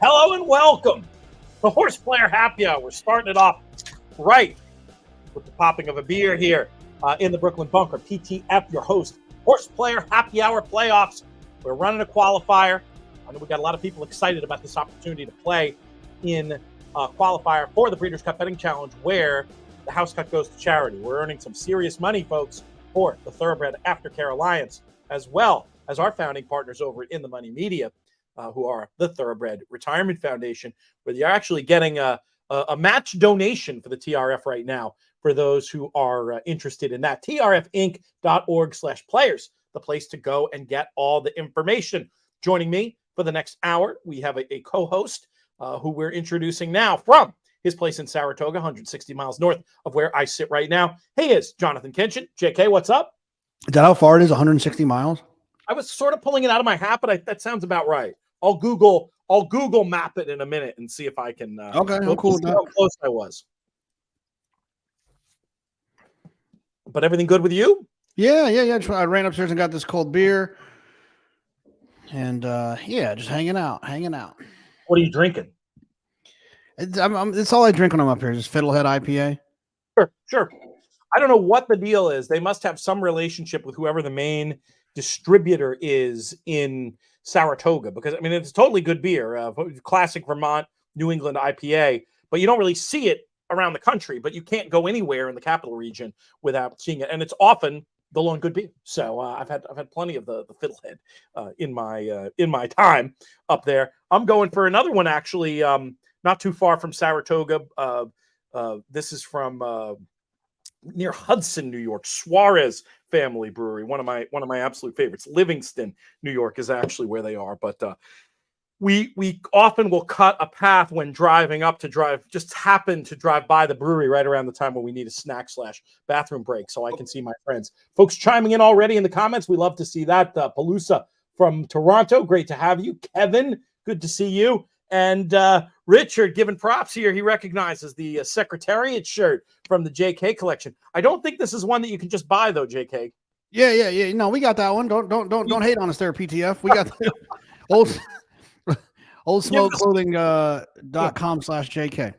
Hello and welcome to Horseplayer Happy Hour. We're starting it off right with the popping of a beer here in the Brooklyn Bunker. PTF, your host, Horseplayer Happy Hour playoffs. We're running a qualifier. I know we got a lot of people excited about this opportunity to play in qualifier for the Breeders' Cup Betting Challenge, where the house cut goes to charity. We're earning some serious money, folks, for the Thoroughbred Aftercare Alliance, as well as our founding partners over In the Money Media, who are the Thoroughbred Retirement Foundation, where you're actually getting a match donation for the TRF right now for those who are interested in that. trfinc.org/players, the place to go and get all the information. Joining me for the next hour, we have a co-host who we're introducing now from his place in Saratoga, 160 miles north of where I sit right now. He is Jonathan Kinchin. JK, what's up? Is that how far it is, 160 miles? I was sort of pulling it out of my hat, but that sounds about right. I'll Google map it in a minute and see if I can. Okay, I'm cool with that. How close I was. But everything good with you? Yeah. I ran upstairs and got this cold beer, and just hanging out. What are you drinking? It's all I drink when I'm up here. Just Fiddlehead IPA. Sure. I don't know what the deal is. They must have some relationship with whoever the main distributor is in Saratoga, because I mean it's totally good beer, classic Vermont, New England IPA, but you don't really see it around the country. But you can't go anywhere in the capital region without seeing it, and it's often the lone good beer. So I've had plenty of the Fiddlehead in my time up there. I'm going for another one actually, not too far from Saratoga. This is from near Hudson, New York, Suarez Family Brewery, one of my absolute favorites. Livingston, New York is actually where they are, but we often will cut a path when driving up to just happen to drive by the brewery right around the time when we need a snack/bathroom break, so I can see my friends. Folks chiming in already in the comments. We love to see that. Palooza from Toronto, great to have you. Kevin, good to see you. And Richard giving props here. He recognizes the Secretariat shirt from the JK collection. I don't think this is one that you can just buy though, JK. Yeah. No, we got that one. Don't hate on us there, PTF. We got the oldsmokeclothing.com/JK.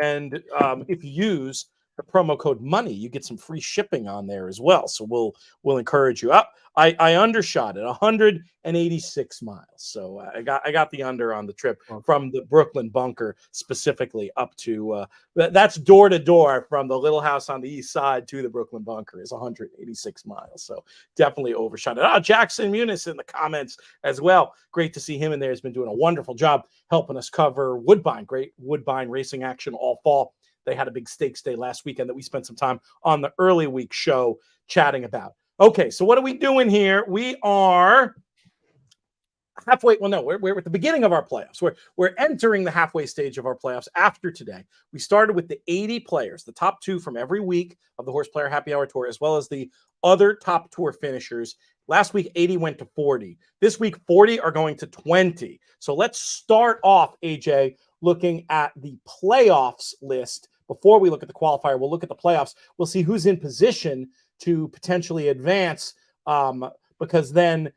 And if you use the promo code MONEY, you get some free shipping on there as well. So we'll encourage you up. I undershot it 186 miles. So I got the under on the trip from the Brooklyn Bunker specifically up to that's door to door from the little house on the east side to the Brooklyn Bunker is 186 miles. So definitely overshot it. Jackson Muniz in the comments as well. Great to see him in there. He's been doing a wonderful job helping us cover Woodbine. Great Woodbine racing action all fall. They had a big stakes day last weekend that we spent some time on the early week show chatting about. Okay, so what are we doing here? We are halfway. Well, no, we're at the beginning of our playoffs. We're entering the halfway stage of our playoffs after today. We started with the 80 players, the top two from every week of the Horseplayer Happy Hour Tour, as well as the other top tour finishers. Last week, 80 went to 40. This week, 40 are going to 20. So let's start off, AJ, looking at the playoffs list. Before we look at the qualifier, we'll look at the playoffs. We'll see who's in position to potentially advance, because then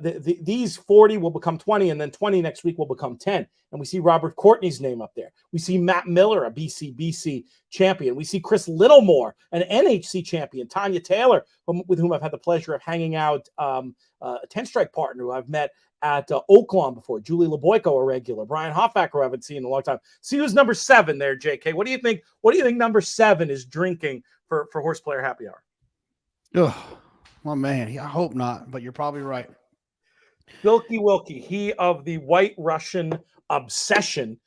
these 40 will become 20, and then 20 next week will become 10. And we see Robert Courtney's name up there. We see Matt Miller, a BC champion. We see Chris Littlemore, an NHC champion. Tanya Taylor, with whom I've had the pleasure of hanging out, a 10-strike partner who I've met at Oaklawn before. Julie LeBoyko, a regular. Brian Hoffacker, who I haven't seen in a long time. See who's number 7 there, JK. What do you think? What do you think number 7 is drinking for Horseplayer Happy Hour? Oh, well, man, I hope not, but you're probably right. Bilky Wilkie, he of the White Russian Obsession,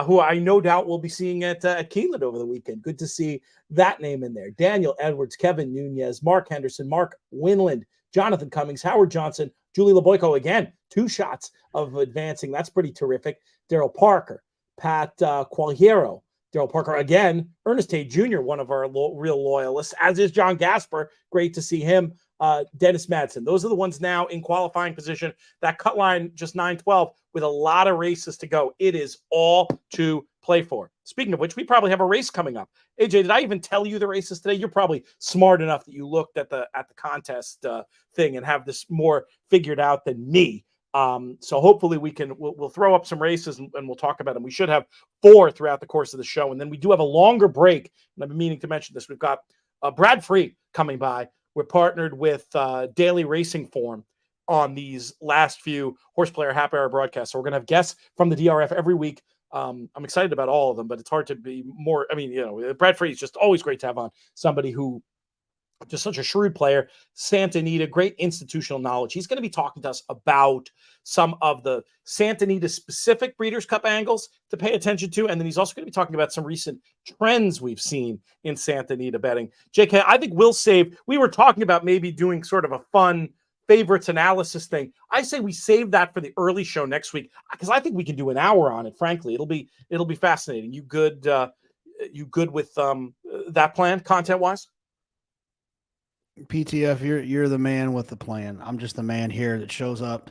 who I no doubt will be seeing at Keeneland over the weekend. Good to see that name in there. Daniel Edwards, Kevin Nunez, Mark Henderson, Mark Winland, Jonathan Cummings, Howard Johnson, Julie LeBoyko, again, 2 shots of advancing. That's pretty terrific. Daryl Parker, Pat Qualiero, Daryl Parker again, Ernest Tate Jr., one of our real loyalists, as is John Gasper. Great to see him. Dennis Madsen. Those are the ones now in qualifying position. That cut line, just 9:12, with a lot of races to go. It is all to play for. Speaking of which, we probably have a race coming up. AJ, did I even tell you the races today? You're probably smart enough that you looked at the contest thing and have this more figured out than me. So hopefully we'll throw up some races and we'll talk about them. We should have 4 throughout the course of the show. And then we do have a longer break. And I've been meaning to mention this. We've got Brad Free coming by. We're partnered with Daily Racing Form on these last few Horseplayer Happy Hour broadcasts. So we're going to have guests from the DRF every week. I'm excited about all of them, but it's hard to be more. I mean, Brad Free is just always great to have on somebody who just such a shrewd player. Santa Anita, great institutional knowledge. He's going to be talking to us about some of the Santa Anita specific Breeders' Cup angles to pay attention to. And then he's also going to be talking about some recent trends we've seen in Santa Anita betting. JK, I think we were talking about maybe doing sort of a fun favorites analysis thing. I say we save that for the early show next week because I think we can do an hour on it. Frankly, it'll be fascinating. You good with that plan content wise? PTF, you're the man with the plan. I'm just the man here that shows up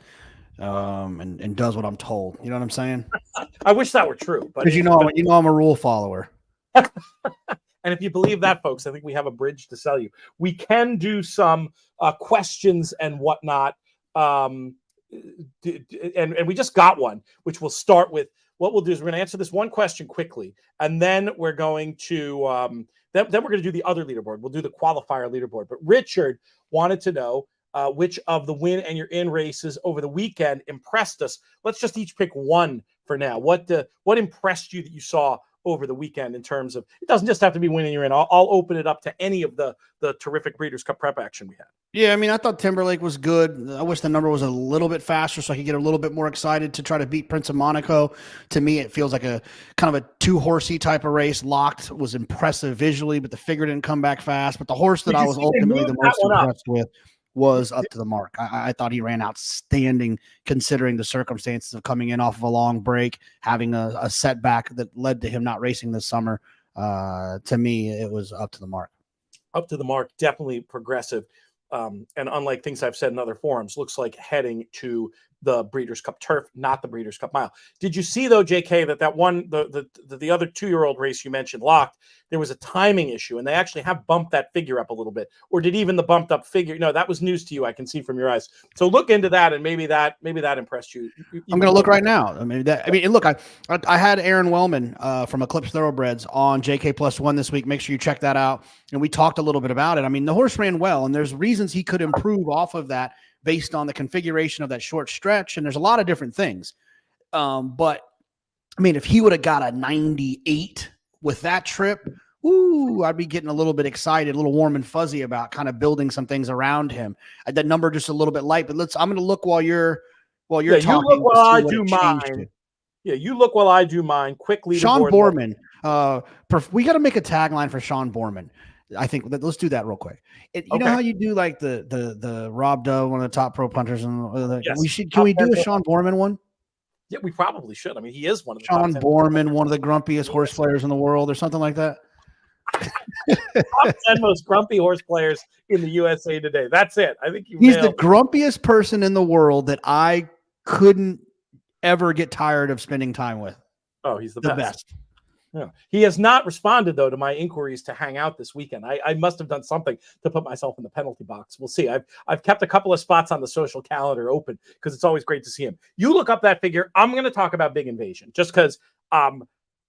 and does what I'm told. You know what I'm saying? I wish that were true, but because you know I'm a rule follower. And if you believe that, folks, I think we have a bridge to sell you. We can do some questions and whatnot, and we just got one, which we'll start with. What we'll do is we're going to answer this one question quickly, and then we're going to then we're going to do the other leaderboard. We'll do the qualifier leaderboard. But Richard wanted to know which of the win and you're in races over the weekend impressed us. Let's just each pick one for now. What impressed you that you saw over the weekend in terms of, it doesn't just have to be winning you're in. I'll open it up to any of the terrific Breeders' Cup prep action we had. Yeah, I mean, I thought Timberlake was good. I wish the number was a little bit faster so I could get a little bit more excited to try to beat Prince of Monaco. To me, it feels like a kind of a 2-horsey type of race. Locked was impressive visually, but the figure didn't come back fast. But the horse that I was ultimately the most impressed with was Up to the Mark. I thought he ran outstanding considering the circumstances of coming in off of a long break, having a setback that led to him not racing this summer. To me, it was Up to the Mark. Up to the Mark, definitely progressive. And unlike things I've said in other forums, looks like heading to the Breeders' Cup Turf, not the Breeders' Cup Mile. Did you see, though, JK, that one, the other 2-year-old race you mentioned, Locked, there was a timing issue, and they actually have bumped that figure up a little bit? Or did even the bumped up figure, no, that was news to you, I can see from your eyes. So look into that, and maybe that impressed you. I'm going to look right now. Look, I had Aaron Wellman from Eclipse Thoroughbreds on JK +1 this week. Make sure you check that out. And we talked a little bit about it. I mean, the horse ran well, and there's reasons he could improve off of that based on the configuration of that short stretch. And there's a lot of different things. But I mean, if he would have got a 98 with that trip, I'd be getting a little bit excited, a little warm and fuzzy about kind of building some things around him. That number just a little bit light, but I'm going to look while you're talking. You look while I do mine. Yeah, you look while I do mine. Quickly, Sean Borman. We got to make a tagline for Sean Borman. I think let's do that real quick. You know how you do like the Rob Dove, one of the top pro punters, and yes. Can we do a Sean Borman one? Yeah, we probably should. I mean, he is one of the Sean Borman, one of the grumpiest horse players in the world, or something like that. Top 10 most grumpy horse players in the USA today. That's it. I think he's the grumpiest person in the world that I couldn't ever get tired of spending time with. Oh, he's the best. Yeah. He has not responded, though, to my inquiries to hang out this weekend. I must have done something to put myself in the penalty box. We'll see. I've kept a couple of spots on the social calendar open because it's always great to see him. You look up that figure. I'm going to talk about Big Invasion just because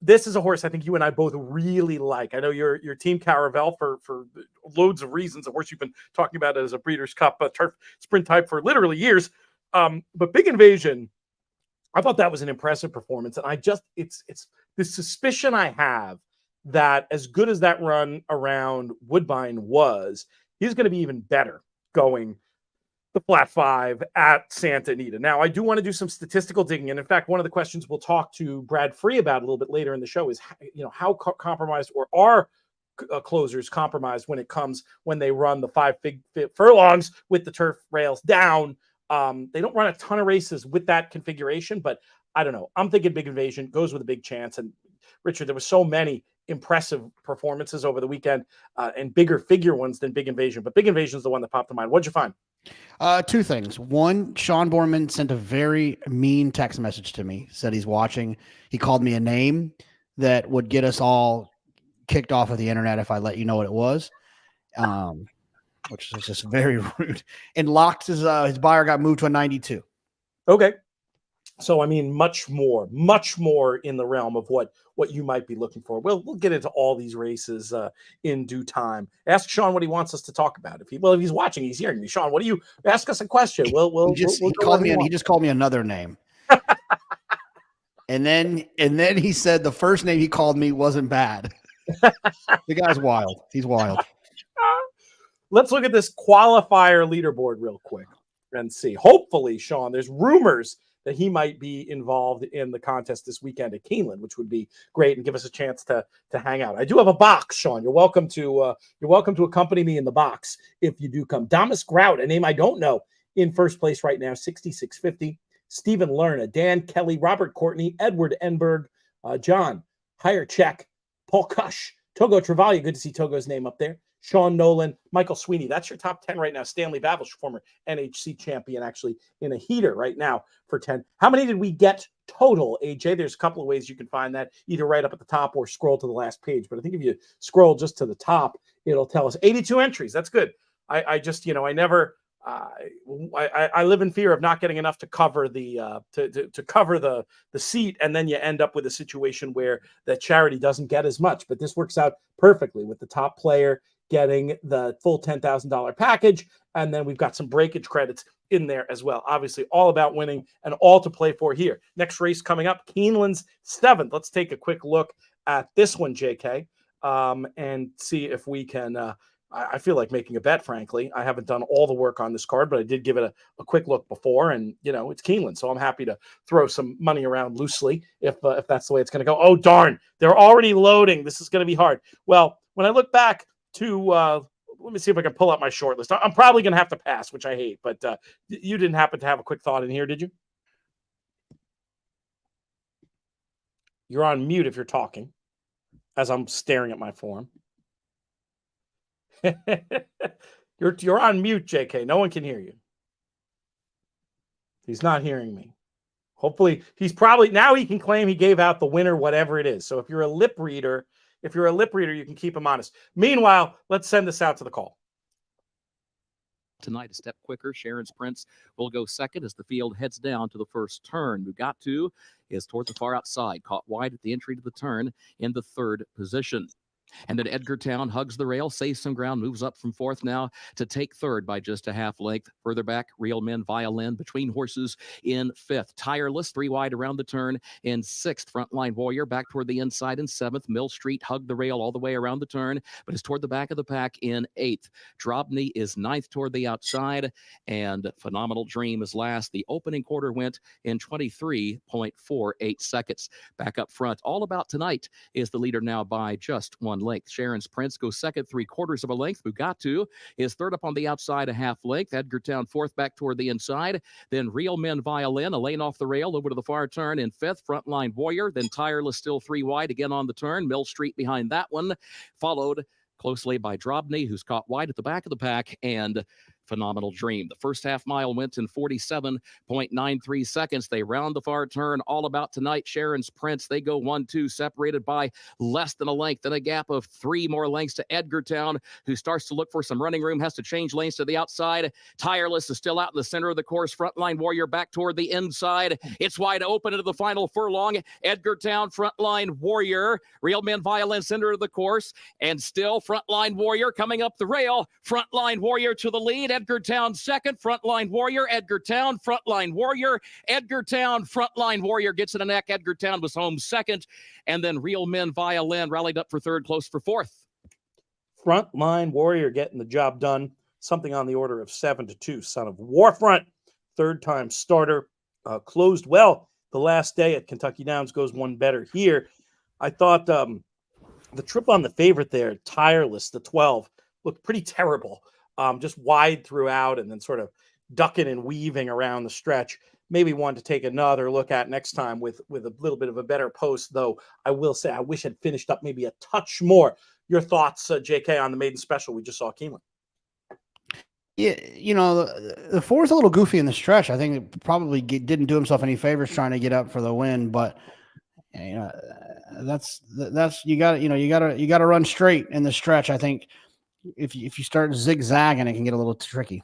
this is a horse I think you and I both really like. I know you're Team Caravel for loads of reasons. A horse you've been talking about as a Breeders' Cup turf sprint type for literally years. But Big Invasion, I thought that was an impressive performance. And it's the suspicion I have that as good as that run around Woodbine was, he's going to be even better going the flat 5 at Santa Anita. Now, I do want to do some statistical digging. And in fact, one of the questions we'll talk to Brad Free about a little bit later in the show is, how compromised or are closers compromised when they run the 5 furlongs with the turf rails down. They don't run a ton of races with that configuration, but I don't know. I'm thinking Big Invasion goes with a big chance. And Richard, there were so many impressive performances over the weekend and bigger figure ones than Big Invasion, but Big Invasion is the one that popped to mind. What'd you find? 2 things. One, Sean Borman sent a very mean text message to me, said he's watching. He called me a name that would get us all kicked off of the internet if I let you know what it was. Which is just very rude. And Locked his buyer got moved to a 92. Okay. So, I mean, much more in the realm of what you might be looking for. We'll get into all these races in due time. Ask Sean what he wants us to talk about. If he's watching, he's hearing me. Sean, what do you ask us a question? We'll he go called where me we and he want. just called me another name. and then he said the first name he called me wasn't bad. The guy's wild. He's wild. Let's look at this qualifier leaderboard real quick and see. Hopefully, Sean, there's rumors that he might be involved in the contest this weekend at Keeneland, which would be great and give us a chance to hang out. I do have a box, Sean. You're welcome to accompany me in the box if you do come. Damas Grout, a name I don't know, in first place right now, 6650. Stephen Lerna, Dan Kelly, Robert Courtney, Edward Enberg, John Higher Check, Paul Cush, Togo Travalia. Good to see Togo's name up there. Sean Nolan, Michael Sweeney. That's your top 10 right now. Stanley Bavish, former NHC champion, actually in a heater right now for 10. How many did we get total, AJ? There's a couple of ways you can find that, either right up at the top or scroll to the last page. But I think if you scroll just to the top, it'll tell us 82 entries. That's good. I just, I never, I live in fear of not getting enough to cover the to cover the seat, and then you end up with a situation where that charity doesn't get as much. But this works out perfectly with the top player getting the full $10,000 package, and then we've got some breakage credits in there as well. Obviously, all about winning and all to play for here. Next race coming up, Keeneland's 7th. Let's take a quick look at this one, JK, and see if we can. I feel like making a bet, frankly. I haven't done all the work on this card, but I did give it a quick look before, and it's Keeneland, so I'm happy to throw some money around loosely if that's the way it's going to go. Oh, darn, they're already loading. This is going to be hard. Well, when I look back to let me see if I can pull up my short list. I'm probably going to have to pass, which I hate, but you didn't happen to have a quick thought in here, did you? You're on mute if you're talking, as I'm staring at my form. You're on mute, JK. No one can hear you. He's not hearing me. Hopefully, he's probably now he can claim he gave out the winner, whatever it is. So if you're a lip reader, you can keep him honest. Meanwhile, let's send this out to the call. Tonight, a step quicker. Sharon's Prince will go second as the field heads down to the first turn. Mugatu is toward the far outside, caught wide at the entry to the turn in the third position. And then Edgartown hugs the rail, saves some ground, moves up from fourth now to take third by just a half length. Further back, Real Men Violin between horses in fifth. Tireless, 3 wide around the turn in sixth. Frontline Warrior back toward the inside in seventh. Mill Street hugged the rail all the way around the turn, but is toward the back of the pack in eighth. Drobny is ninth toward the outside, and Phenomenal Dream is last. The opening quarter went in 23.48 seconds. Back up front, All About Tonight is the leader now by just 1 length. Sharon's Prince goes second, 3/4 of a length. Mugatu is third up on the outside, a half length. Edgartown fourth back toward the inside. Then Real Men Violin, a lane off the rail over to the far turn in fifth. Frontline Warrior, then Tireless still 3 wide again on the turn. Mill Street behind that one, followed closely by Drobny, who's caught wide at the back of the pack, and Phenomenal Dream. The first half mile went in 47.93 seconds. They round the far turn. All About Tonight, Sharon's Prince. They go 1-2, separated by less than a length and a gap of 3 more lengths to Edgartown, who starts to look for some running room, has to change lanes to the outside. Tireless is still out in the center of the course. Frontline Warrior back toward the inside. It's wide open into the final furlong. Edgartown, Frontline Warrior, Real Men Violin, center of the course, and still Frontline Warrior coming up the rail. Frontline Warrior to the lead. Edgartown second. Frontline Warrior. Edgartown. Frontline Warrior. Edgartown. Frontline Warrior gets in the neck. Edgartown was home second. And then Real Men Violin rallied up for third, close for fourth. Frontline Warrior getting the job done. Something on the order of 7-2. Son of Warfront, third-time starter. Closed well the last day at Kentucky Downs. Goes one better here. I thought the trip on the favorite there, Tireless, the 12, looked pretty terrible. Just wide throughout and then sort of ducking and weaving around the stretch. Maybe one to take another look at next time with a little bit of a better post, though I will say I wish I'd finished up maybe a touch more. Your thoughts, JK, on the maiden special we just saw at Keeneland? Yeah, the 4 is a little goofy in the stretch. I think it probably didn't do himself any favors trying to get up for the win, but that's you got to run straight in the stretch. I think if you start zigzagging, it can get a little tricky.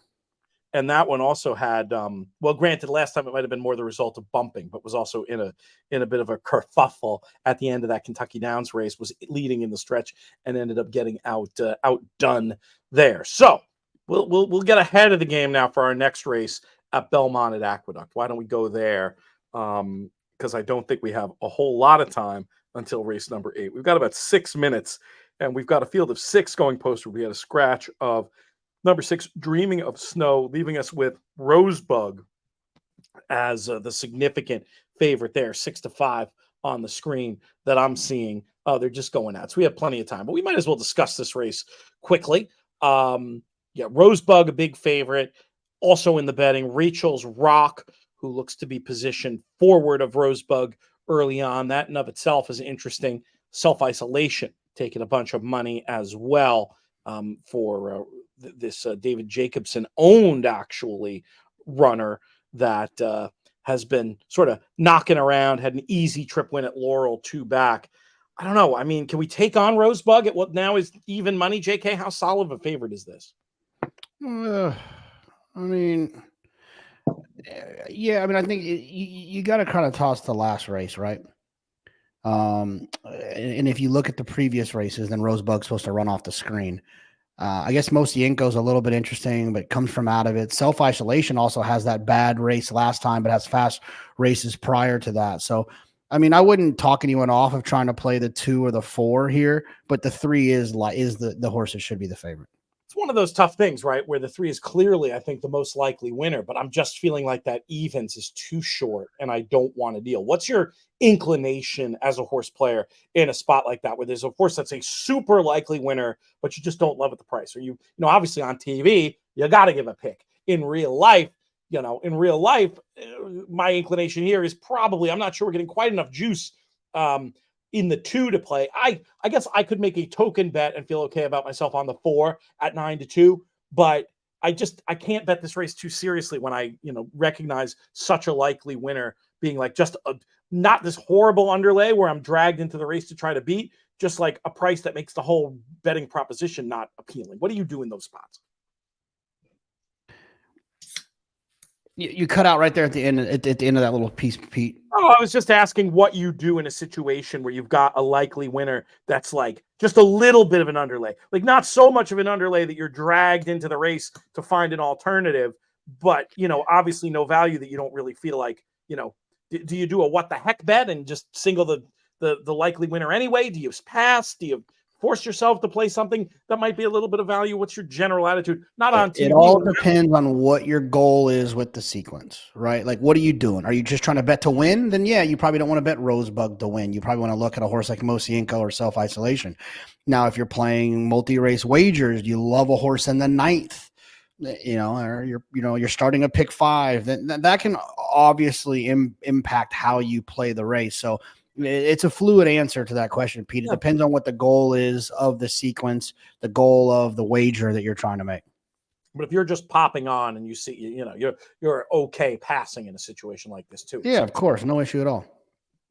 and that one also had well, granted, last time it might have been more the result of bumping, but was also in a bit of a kerfuffle at the end of that Kentucky Downs race, was leading in the stretch and ended up getting outdone there. So we'll get ahead of the game now for our next race at Belmont at Aqueduct. Why don't we go there? Because I don't think we have a whole lot of time until race number 8. We've got about 6 minutes, and we've got a field of 6 going posted. We had a scratch of number 6, Dreaming of Snow, leaving us with Rosebug as the significant favorite there, 6-5 on the screen that I'm seeing. Oh, they're just going out. So we have plenty of time, but we might as well discuss this race quickly. Rosebug, a big favorite. Also in the betting, Rachel's Rock, who looks to be positioned forward of Rosebug early on. That in of itself is interesting. Self-Isolation, taking a bunch of money as well for this David Jacobson owned actually runner that has been sort of knocking around, had an easy trip win at Laurel 2 back. I don't know. I mean, can we take on Rosebug at what now is even money, JK? How solid of a favorite is this? I mean, yeah, I mean, I think you got to kind of toss the last race, right? And if you look at the previous races, then Rosebug's supposed to run off the screen. I guess Mosienko's a little bit interesting, but comes from out of it. Self-Isolation also has that bad race last time, but has fast races prior to that. So, I mean, I wouldn't talk anyone off of trying to play the 2 or the 4 here, but the 3 is the horse that should be the favorite. It's one of those tough things, right? Where the 3 is clearly, I think, the most likely winner, but I'm just feeling like that evens is too short and I don't want to deal. What's your inclination as a horse player in a spot like that, where there's a horse that's a super likely winner, but you just don't love at the price? Or you know, obviously on TV, you got to give a pick. In real life, my inclination here is probably, I'm not sure we're getting quite enough juice in the 2 to play. I guess I could make a token bet and feel okay about myself on the 4 at 9-2, but I can't bet this race too seriously when I, recognize such a likely winner being like just not this horrible underlay where I'm dragged into the race to try to beat, just like a price that makes the whole betting proposition not appealing. What do you do in those spots? You cut out right there at the end of that little piece, Pete. Oh, I was just asking what you do in a situation where you've got a likely winner that's like just a little bit of an underlay, like not so much of an underlay that you're dragged into the race to find an alternative, but obviously no value that you don't really feel like, do you do a what the heck bet and just single the likely winner anyway? Do you pass? Do you force yourself to play something that might be a little bit of value? What's your general attitude? Not on TV. It all depends on what your goal is with the sequence, right? Like, what are you doing? Are you just trying to bet to win? Then yeah, you probably don't want to bet Rosebug to win. You probably want to look at a horse like Mosienko or Self-Isolation. Now, if you're playing multi-race wagers, you love a horse in the 9th, or you're starting a pick 5, then that can obviously impact how you play the race. So it's a fluid answer to that question, Pete. It depends on what the goal is of the sequence, the goal of the wager that you're trying to make. But if you're just popping on and you see, you're okay passing in a situation like this too. Yeah, of course, no issue at all.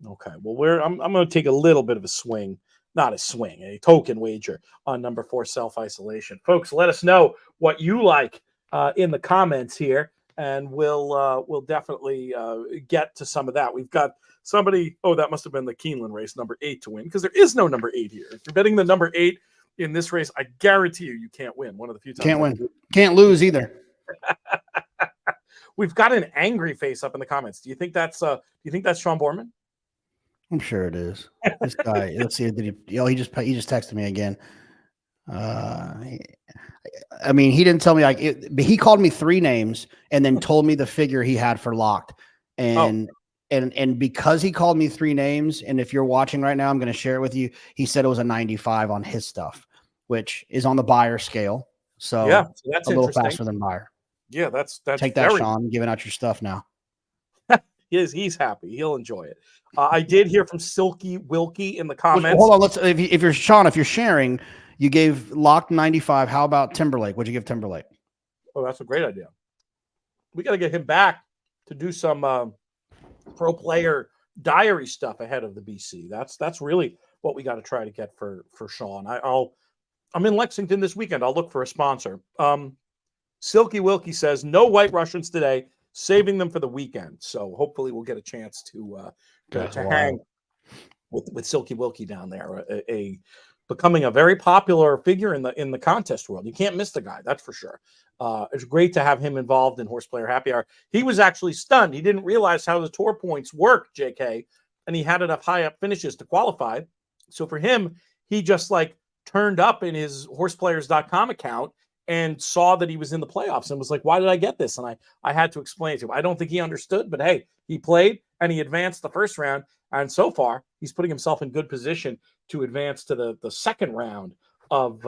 Okay, well, I'm going to take a little bit of a swing, not a swing, a token wager on number 4, Self-Isolation. Folks, let us know what you like in the comments here, and we'll definitely get to some of that. We've got somebody, that must have been the Keeneland race, number 8 to win, because there is no number 8 here. If you're betting the number 8 in this race, I guarantee you can't win. One of the few times. Can't win. Can't lose either. We've got an angry face up in the comments. Do you think that's Sean Borman? I'm sure it is. This guy, let's see. He just texted me again. I mean, he didn't tell me but he called me 3 names and then told me the figure he had for locked. And because he called me 3 names, and if you're watching right now, I'm going to share it with you. He said it was a 95 on his stuff, which is on the buyer scale. So yeah, that's a little faster than buyer. Yeah, that's take that, Sean. Giving out your stuff now. He's happy. He'll enjoy it. I did hear from Silky Wilkie in the comments. Hold on. If you're Sean, if you're sharing, you gave locked 95. How about Timberlake? What'd you give Timberlake? Oh, that's a great idea. We got to get him back to do some pro player diary stuff ahead of the BC. That's really what we got to try to get for Sean. I'm in Lexington this weekend. I'll look for a sponsor. Silky Wilkie says no White Russians today, saving them for the weekend. So hopefully we'll get a chance to hang with Silky Wilkie down there, becoming a very popular figure in the contest world. You can't miss the guy, that's for sure. It's great to have him involved in Horseplayer Happy Hour. He was actually stunned. He didn't realize how the tour points work, JK, and he had enough high up finishes to qualify. So for him, he just turned up in his horseplayers.com account and saw that he was in the playoffs and was like, why did I get this? And I had to explain to him. I don't think he understood, but hey, he played and he advanced the first round. And so far, he's putting himself in good position to advance to the second round of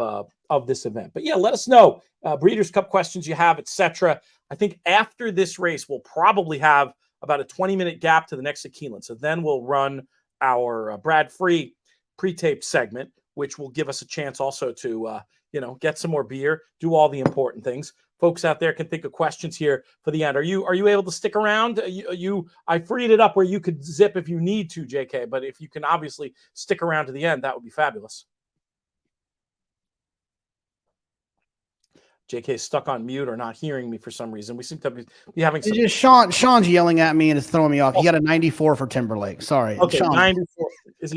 this event. But yeah, let us know Breeders' Cup questions you have, etc. I think after this race, we'll probably have about a 20-minute gap to the next at Keeneland. So then we'll run our Brad Free pre-tape segment, which will give us a chance also to get some more beer, do all the important things. Folks out there can think of questions here for the end. Are you able to stick around? I freed it up where you could zip if you need to, JK, but if you can obviously stick around to the end, that would be fabulous. JK is stuck on mute or not hearing me for some reason. We seem to be having some. It's just Sean's yelling at me and it's throwing me off. He got a 94 for Timberlake. Sorry. Okay, Sean. 94. Is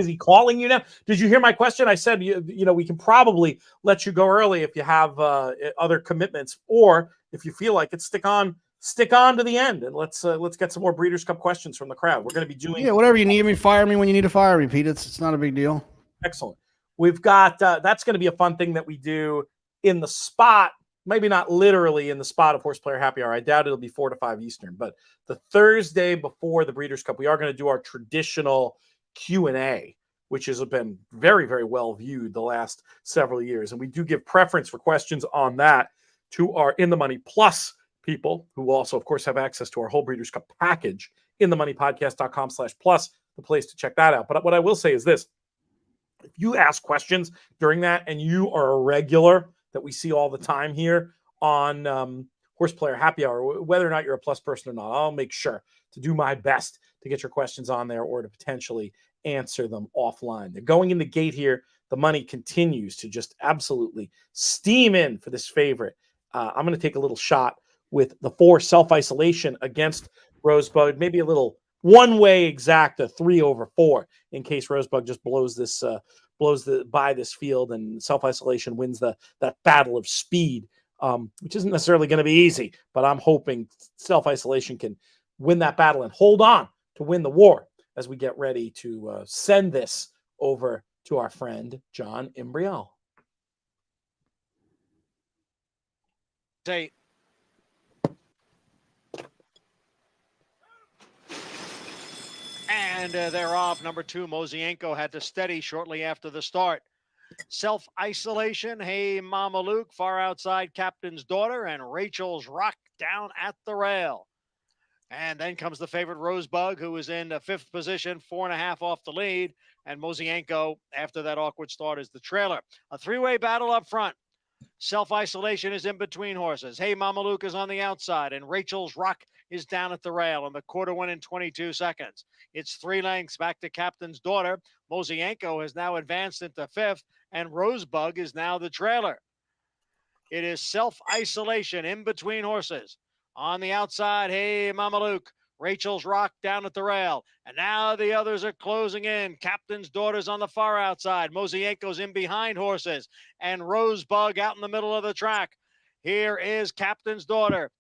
he calling you now? Did you hear my question? I said we can probably let you go early if you have other commitments, or if you feel like it, stick on to the end, and let's get some more Breeders' Cup questions from the crowd. We're going to be doing whatever you need. Me, fire me when you need to fire me, Pete. It's not a big deal. Excellent. We've got that's going to be a fun thing that we do in the spot, maybe not literally in the spot of Horseplayer Happy Hour. I doubt it'll be 4 to 5 Eastern, but the Thursday before the Breeders' Cup, we are going to do our traditional Q&A, which has been very, very well viewed the last several years. And we do give preference for questions on that to our In the Money Plus people, who will also, of course, have access to our whole Breeders' Cup package, inthemoneypodcast.com/plus, the place to check that out. But what I will say is this: if you ask questions during that and you are a regular that we see all the time here on Horseplayer Happy Hour, whether or not you're a plus person or not, I'll make sure to do my best to get your questions on there or to potentially answer them offline. They're going in the gate here. The money continues to just absolutely steam in for this favorite. I'm going to take a little shot with the 4 self-isolation against Rosebud, maybe a little one-way exacta 3/4 in case Rosebud just blows by this field and self-isolation wins that battle of speed, which isn't necessarily going to be easy, but I'm hoping self-isolation can win that battle and hold on to win the war as we get ready to send this over to our friend John Imbriel. And they're off. Number 2, Mosienko had to steady shortly after the start. Self-isolation, Hey Mama Luke, far outside Captain's Daughter, and Rachel's Rock down at the rail. And then comes the favorite Rosebud, who is in 5th position, 4.5 off the lead. And Mosienko, after that awkward start, is the trailer. A 3-way battle up front. Self-isolation is in between horses. Hey Mama Luke is on the outside, and Rachel's Rock is down at the rail, and the quarter went in 22 seconds. It's 3 lengths back to Captain's Daughter. Mosienko has now advanced into 5th, and Rosebud is now the trailer. It is self-isolation in between horses. On the outside, Hey Mama Luke. Rachel's Rock down at the rail. And now the others are closing in. Captain's Daughter's on the far outside. Mosienko's in behind horses. And Rosebud out in the middle of the track. Here is Captain's Daughter.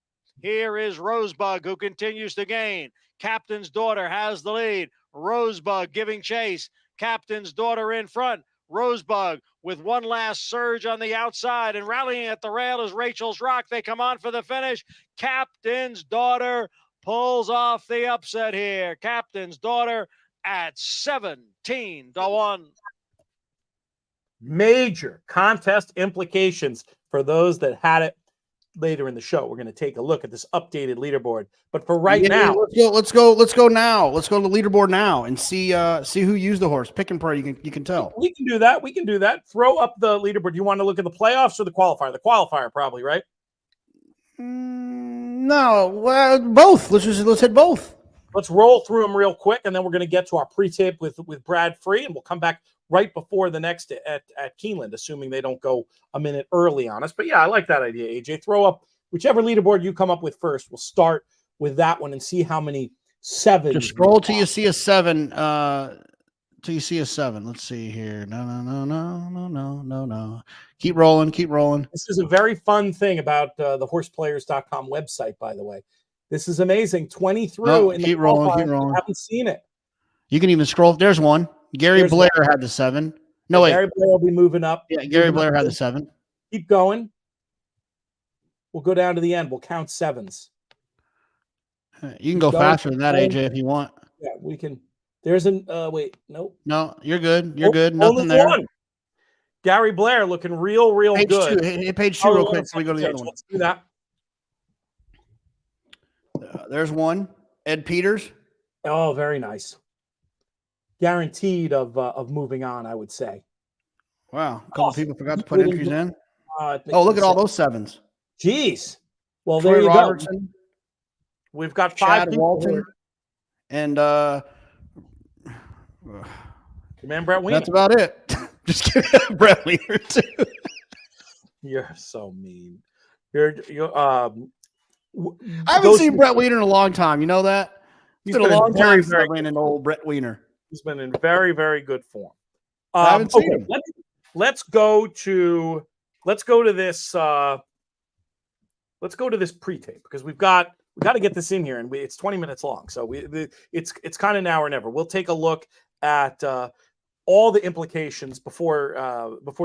Here is Rosebud, who continues to gain. Captain's Daughter has the lead. Rosebud giving chase. Captain's Daughter in front. Rosebud with one last surge on the outside, and rallying at the rail is Rachel's Rock. They come on for the finish. Captain's Daughter pulls off the upset here. Captain's Daughter at 17-1. Major contest implications for those that had it later in the show. We're going to take a look at this updated leaderboard. But for right now, let's go now. Let's go to the leaderboard now and see who used the horse. Pick and pray. You can tell. We can do that. We can do that. Throw up the leaderboard. Do you want to look at the playoffs or the qualifier? The qualifier, probably, right? No, well, both. Let's hit both. Let's roll through them real quick, and then we're going to get to our pre-tape with Brad Free, and we'll come back right before the next at Keeneland, assuming they don't go a minute early on us. But yeah, I like that idea, AJ. Throw up whichever leaderboard you come up with first. We'll start with that one and see how many sevens. Just scroll till you see a 7. Till you see a 7. Let's see here. No. Keep rolling. This is a very fun thing about the horseplayers.com website, by the way. This is amazing. 20 through. No, keep rolling. I haven't seen it. You can even scroll. There's one. There's Blair one. Had the 7. No, wait. Gary Blair will be moving up. Yeah, Gary Blair had the 7. Keep going. We'll go down to the end. We'll count 7s. You can go faster than that, AJ, if you want. Yeah, we can. There's an wait, nope. No, you're good. You're good. Nothing there. One. Gary Blair looking real page good. 2. Hit page 2 real quick before we go to the other one. Let's do that. There's one. Ed Peters. Oh, very nice. Guaranteed of moving on, I would say. Wow. A couple people forgot to put entries in. Oh, look at all those 7s. Jeez. Well, Troy there you Robertson, go. We've got 5 people. Walton, and man, Brett Wiener. That's about it. Just kidding. Brett Wiener too. You're so mean. You're I haven't seen Brett Wiener in a long time. You know that? It's been a long time since I've been in old Brett Wiener. He's been in very, very good form. I haven't seen him. Let's go to this. Let's go to this pre-tape because we got to get this in here, and it's 20 minutes long, so it's kind of now or never. We'll take a look at all the implications before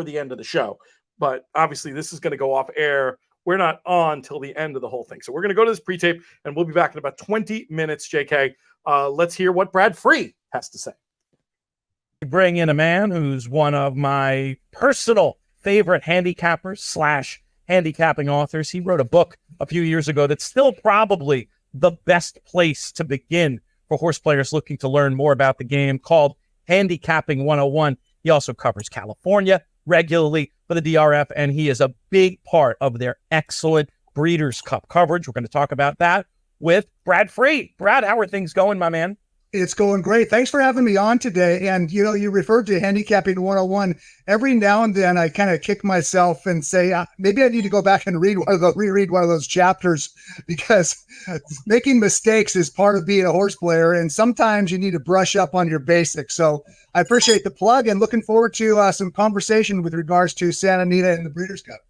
the end of the show, but obviously this is going to go off air. We're not on till the end of the whole thing, so we're going to go to this pre-tape, and we'll be back in about 20 minutes. JK, let's hear what Brad Free has to say. Bring in a man who's one of my personal favorite handicappers / handicapping authors. He wrote a book a few years ago that's still probably the best place to begin for horse players looking to learn more about the game, called Handicapping 101. He also covers California regularly for the DRF, and he is a big part of their excellent Breeders' Cup coverage. We're going to talk about that with Brad Free. Brad, how are things going, my man? It's going great. Thanks for having me on today. And, you referred to Handicapping 101. Every now and then I kind of kick myself and say, maybe I need to go back and reread one of those chapters, because making mistakes is part of being a horse player. And sometimes you need to brush up on your basics. So I appreciate the plug and looking forward to some conversation with regards to Santa Anita and the Breeders' Cup.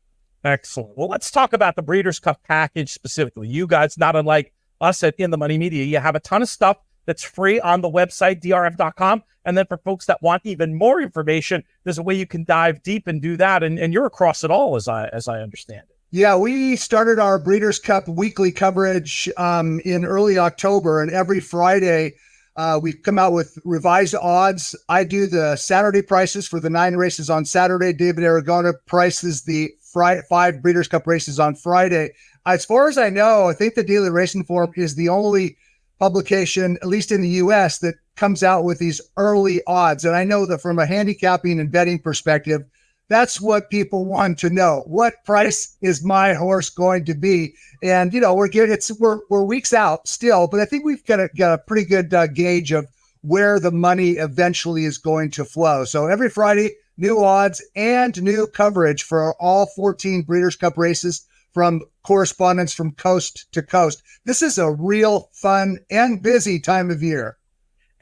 Excellent. Well, let's talk about the Breeders' Cup package specifically. You guys, not unlike us at In the Money Media, you have a ton of stuff that's free on the website, drf.com. And then for folks that want even more information, there's a way you can dive deep and do that. And you're across it all, as I understand it. Yeah, we started our Breeders' Cup weekly coverage in early October. And every Friday, we come out with revised odds. I do the Saturday prices for the 9 races on Saturday. David Aragona prices the 5 Breeders' Cup races on Friday. As far as I know, I think the Daily Racing Form is the only publication, at least in the U.S., that comes out with these early odds. And I know that from a handicapping and betting perspective, that's what people want to know. What price is my horse going to be? And, we're weeks out still, but I think we've got a pretty good gauge of where the money eventually is going to flow. So every Friday, new odds and new coverage for all 14 Breeders' Cup races, from correspondence from coast to coast. This is a real fun and busy time of year.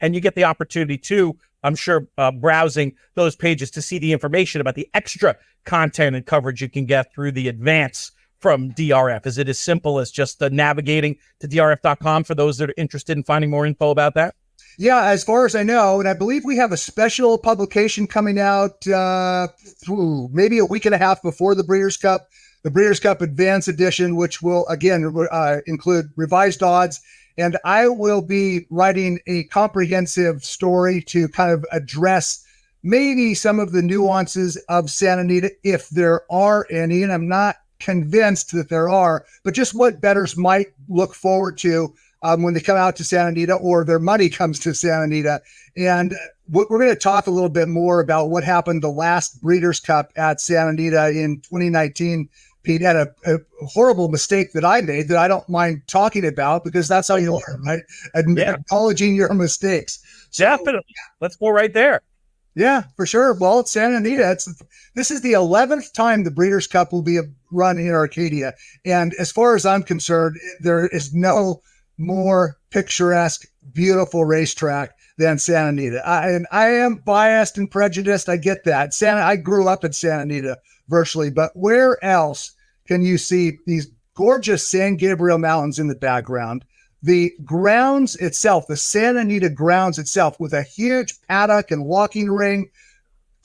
And you get the opportunity to, I'm sure, browsing those pages to see the information about the extra content and coverage you can get through the advance from DRF. Is it as simple as just navigating to drf.com for those that are interested in finding more info about that? Yeah, as far as I know, and I believe we have a special publication coming out maybe a week and a half before the Breeders' Cup. The Breeders' Cup Advance Edition, which will, again, include revised odds. And I will be writing a comprehensive story to kind of address maybe some of the nuances of Santa Anita, if there are any. And I'm not convinced that there are, but just what bettors might look forward to when they come out to Santa Anita, or their money comes to Santa Anita. And we're going to talk a little bit more about what happened the last Breeders' Cup at Santa Anita in 2019. Pete had a horrible mistake that I made that I don't mind talking about, because that's how you learn, right? Acknowledging your mistakes. Definitely. Let's go right there. Yeah, for sure. Well, it's Santa Anita. This is the 11th time the Breeders' Cup will be run in Arcadia. And as far as I'm concerned, there is no more picturesque, beautiful racetrack than Santa Anita. I am biased and prejudiced. I get that. I grew up in Santa Anita virtually, but where else can you see these gorgeous San Gabriel Mountains in the background? The grounds itself, the Santa Anita grounds itself, with a huge paddock and walking ring,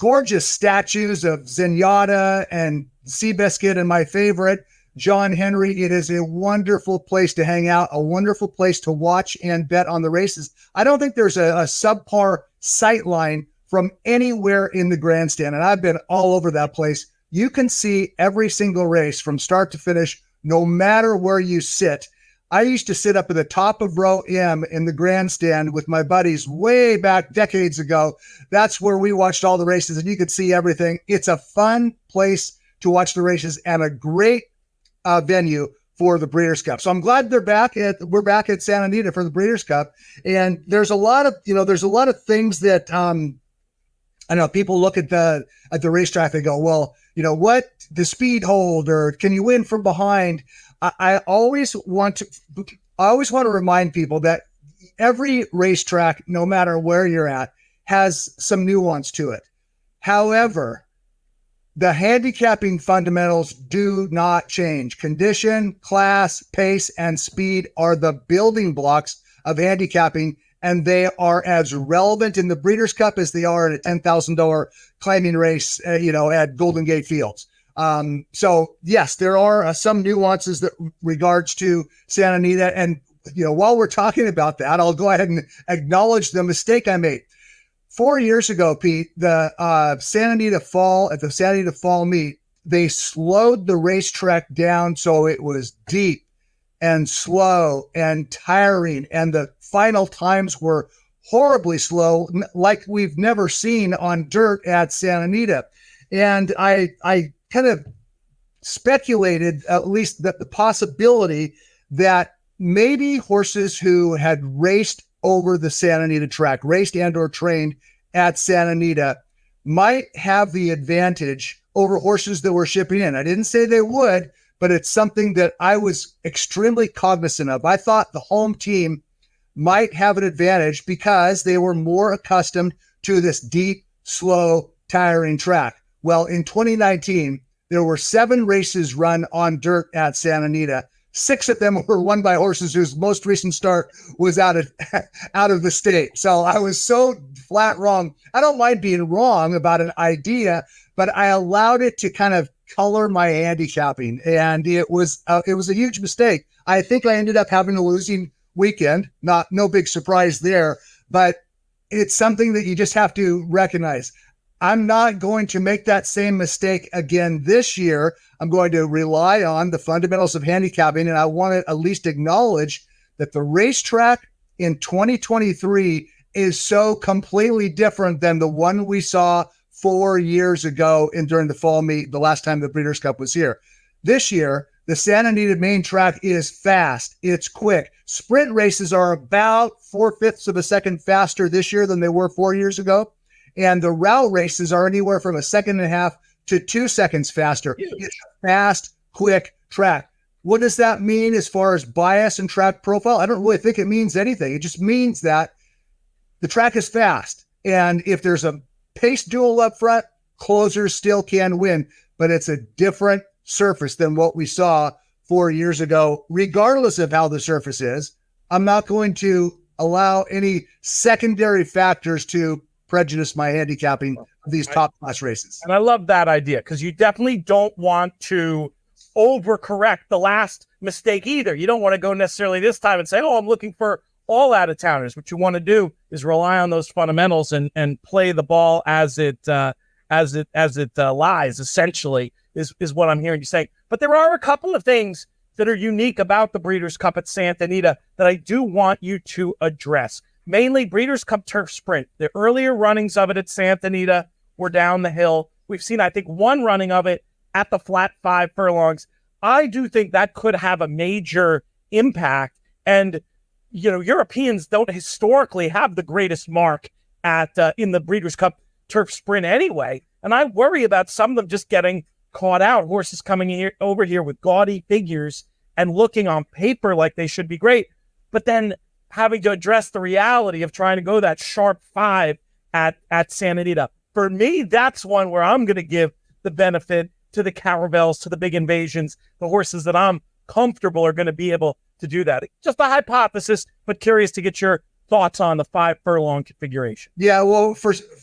gorgeous statues of Zenyatta and Seabiscuit, and my favorite, John Henry. It is a wonderful place to hang out, a wonderful place to watch and bet on the races. I don't think there's a subpar sight line from anywhere in the grandstand, and I've been all over that place. You can see every single race from start to finish, no matter where you sit. I used to sit up at the top of row M in the grandstand with my buddies way back decades ago. That's where we watched all the races, and you could see everything. It's a fun place to watch the races and a great venue for the Breeders' Cup. So I'm glad we're back at Santa Anita for the Breeders' Cup. And there's a lot of things that I know people look at the racetrack, they go, well, what the speed hold, or can you win from behind? I always want to remind people that every racetrack, no matter where you're at, has some nuance to it. However, the handicapping fundamentals do not change. Condition, class, pace, and speed are the building blocks of handicapping, and they are as relevant in the Breeders' Cup as they are in a $10,000 climbing race, at Golden Gate Fields. So yes, there are some nuances that regards to Santa Anita. And, while we're talking about that, I'll go ahead and acknowledge the mistake I made. 4 years ago, Pete, the Santa Anita Fall meet, they slowed the racetrack down so it was deep and slow and tiring. And the final times were horribly slow, like we've never seen on dirt at Santa Anita. And I kind of speculated, at least, that the possibility that maybe horses who had raced over the Santa Anita track, raced and or trained at Santa Anita, might have the advantage over horses that were shipping in. I didn't say they would, but it's something that I was extremely cognizant of. I thought the home team might have an advantage because they were more accustomed to this deep, slow, tiring track. Well, in 2019, there were 7 races run on dirt at Santa Anita. 6 of them were won by horses whose most recent start was out of the state. So I was so flat wrong. I don't mind being wrong about an idea, but I allowed it to kind of color my handicapping, and it was a huge mistake. I think I ended up having a losing weekend. No big surprise there, but it's something that you just have to recognize. I'm not going to make that same mistake again this year. I'm going to rely on the fundamentals of handicapping, and I want to at least acknowledge that the racetrack in 2023 is so completely different than the one we saw 4 years ago during the fall meet, the last time the Breeders' Cup was here. This year, the Santa Anita main track is fast. It's quick. Sprint races are about 4/5 of a second faster this year than they were 4 years ago. And the route races are anywhere from 1.5 seconds to 2 seconds faster. It's a fast, quick track. What does that mean as far as bias and track profile? I don't really think it means anything. It just means that the track is fast. And if there's a pace duel up front, closers still can win. But it's a different surface than what we saw 4 years ago. Regardless of how the surface is, I'm not going to allow any secondary factors to prejudice my handicapping of these top class races. And I love that idea, because you definitely don't want to overcorrect the last mistake either. You don't want to go necessarily this time and say, oh, I'm looking for all out of towners. What you want to do is rely on those fundamentals and play the ball as it lies, essentially, is what I'm hearing you saying. But there are a couple of things that are unique about the Breeders' Cup at Santa Anita that I do want you to address. Mainly Breeders' Cup Turf Sprint. The earlier runnings of it at Santa Anita were down the hill. We've seen, I think, one running of it at the flat 5 furlongs. I do think that could have a major impact. And, Europeans don't historically have the greatest mark at in the Breeders' Cup turf sprint anyway. And I worry about some of them just getting caught out. Horses coming over here with gaudy figures and looking on paper like they should be great, but then having to address the reality of trying to go that sharp 5 at Santa Anita. For me, that's one where I'm going to give the benefit to the Caravels, to the Big Invasions, the horses that I'm comfortable are going to be able to do that. Just a hypothesis, but curious to get your thoughts on the 5 furlong configuration. Yeah, well,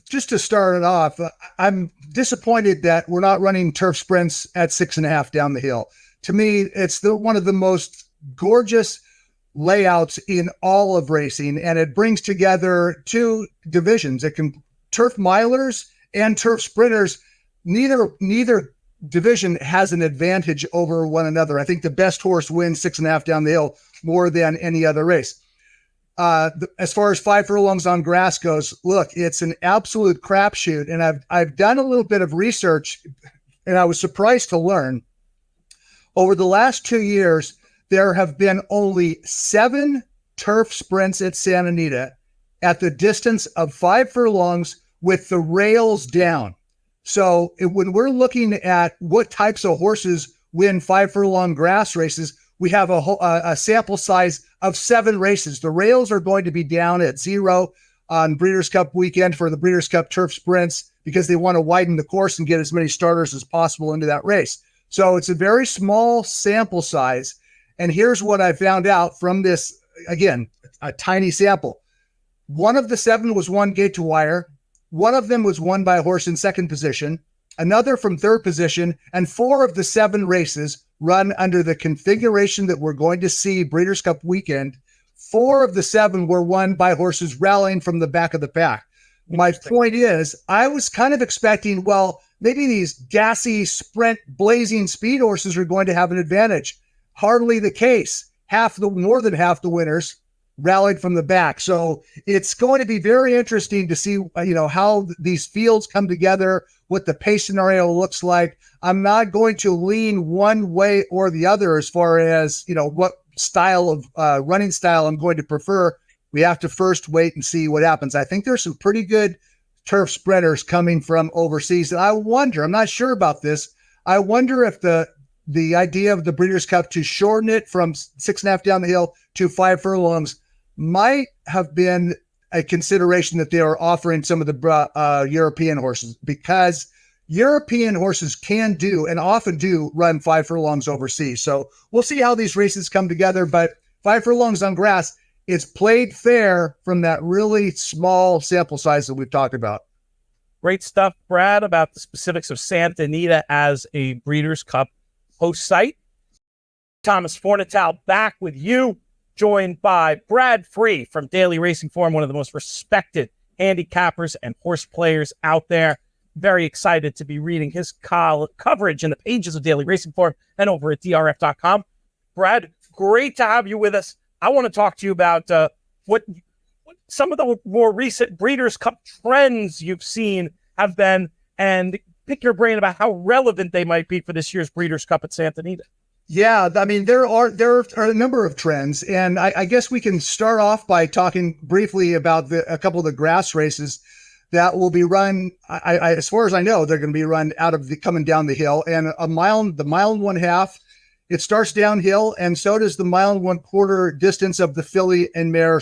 just to start it off, I'm disappointed that we're not running turf sprints at 6.5 down the hill. To me, it's one of the most gorgeous layouts in all of racing, and it brings together two divisions. It can turf milers and turf sprinters. Neither division has an advantage over one another. I think the best horse wins 6.5 down the hill more than any other race. As far as 5 furlongs on grass goes, look, it's an absolute crapshoot, and I've done a little bit of research, and I was surprised to learn over the last 2 years there have been only 7 turf sprints at Santa Anita at the distance of 5 furlongs with the rails down. So when we're looking at what types of horses win 5 furlong grass races, we have a sample size of 7 races. The rails are going to be down at 0 on Breeders' Cup weekend for the Breeders' Cup turf sprints because they want to widen the course and get as many starters as possible into that race. So it's a very small sample size. And here's what I found out from this, again, a tiny sample. One of the 7 was won gate to wire. One of them was won by a horse in second position, another from third position, and 4 of the 7 races run under the configuration that we're going to see Breeders' Cup weekend. 4 of the 7 were won by horses rallying from the back of the pack. My point is, I was kind of expecting, well, maybe these gassy, sprint, blazing speed horses are going to have an advantage. Hardly the case. More than half the winners rallied from the back. So it's going to be very interesting to see, how these fields come together, what the pace scenario looks like. I'm not going to lean one way or the other as far as, what style of running style I'm going to prefer. We have to first wait and see what happens. I think there's some pretty good turf sprinters coming from overseas. And I wonder, I'm not sure about this. I wonder if the idea of the Breeders' Cup to shorten it from 6.5 down the hill to 5 furlongs might have been a consideration that they are offering some of the European horses, because European horses can do and often do run 5 furlongs overseas. So we'll see how these races come together, but 5 furlongs on grass, it's played fair from that really small sample size that we've talked about. Great stuff, Brad, about the specifics of Santa Anita as a Breeders' Cup host site. Thomas Fornatale back with you, joined by Brad Free from Daily Racing Form, one of the most respected handicappers and horse players out there. Very excited to be reading his coverage in the pages of Daily Racing Form and over at drf.com. Brad, great to have you with us. I want to talk to you about what some of the more recent Breeders' Cup trends you've seen have been, and pick your brain about how relevant they might be for this year's Breeders' Cup at Santa Anita. Yeah, I mean, there are a number of trends, and I guess we can start off by talking briefly about a couple of the grass races that will be run. As far as I know, they're going to be run coming down the hill, and the mile and 1/2. It starts downhill, and so does the 1 1/4 distance of the filly and mare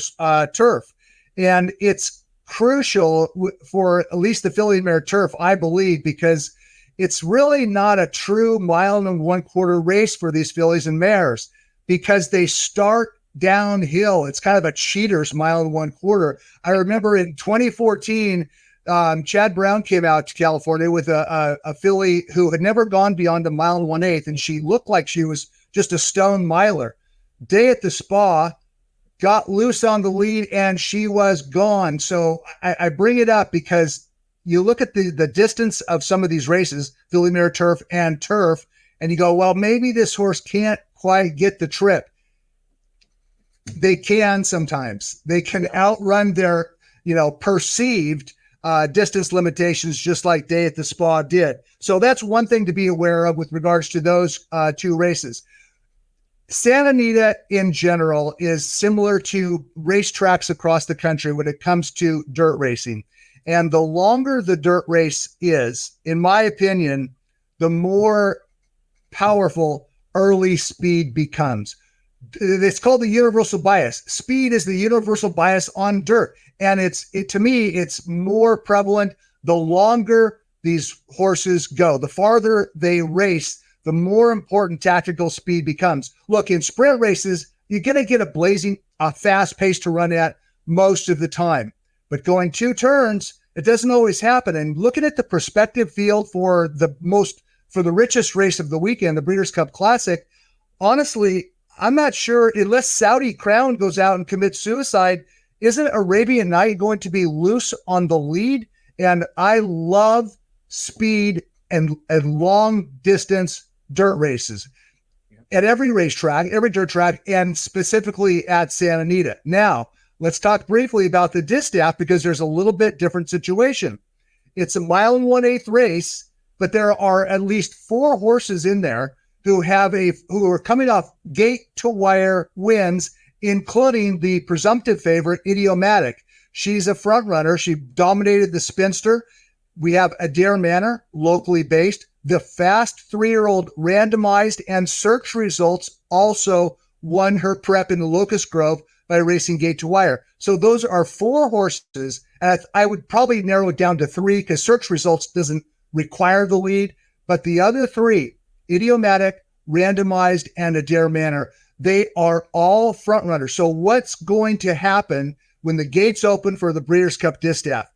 turf. And it's crucial for at least the filly and mare turf, I believe, because it's really not a true 1 1/4 race for these fillies and mares, because they start downhill. It's kind of a cheater's 1 1/4. I remember in 2014, Chad Brown came out to California with a filly who had never gone beyond a 1 1/8, and she looked like she was just a stone miler. Day at the Spa, got loose on the lead, and she was gone. So I bring it up because you look at the distance of some of these races, filly mare turf, and you go, well, maybe this horse can't quite get the trip. They can sometimes. They can outrun their, perceived distance limitations, just like Day at the Spa did. So that's one thing to be aware of with regards to those 2 races. Santa Anita in general is similar to racetracks across the country when it comes to dirt racing. And the longer the dirt race is, in my opinion, the more powerful early speed becomes. It's called the universal bias. Speed is the universal bias on dirt. And to me, it's more prevalent the longer these horses go. The farther they race, the more important tactical speed becomes. Look, in sprint races, you're going to get a fast pace to run at most of the time. But going 2 turns, it doesn't always happen. And looking at the prospective field for the richest race of the weekend, the Breeders' Cup Classic, honestly, I'm not sure, unless Saudi Crown goes out and commits suicide, isn't Arabian Night going to be loose on the lead? And I love speed and long distance dirt races at every racetrack, every dirt track, and specifically at Santa Anita. Now, let's talk briefly about the distaff, because there's a little bit different situation. It's a 1 1/8 race, but there are at least 4 horses in there who are coming off gate to wire wins, including the presumptive favorite, Idiomatic. She's a front runner. She dominated the Spinster. We have Adair Manor, locally based. The fast 3-year-old randomized and search results also won her prep in the Locust Grove by racing gate to wire. So those are 4 horses. And I would probably narrow it down to 3, because search results doesn't require the lead. But the other 3, Idiomatic, randomized, and Adair Manor, they are all front runners. So what's going to happen when the gates open for the Breeders' Cup Distaff?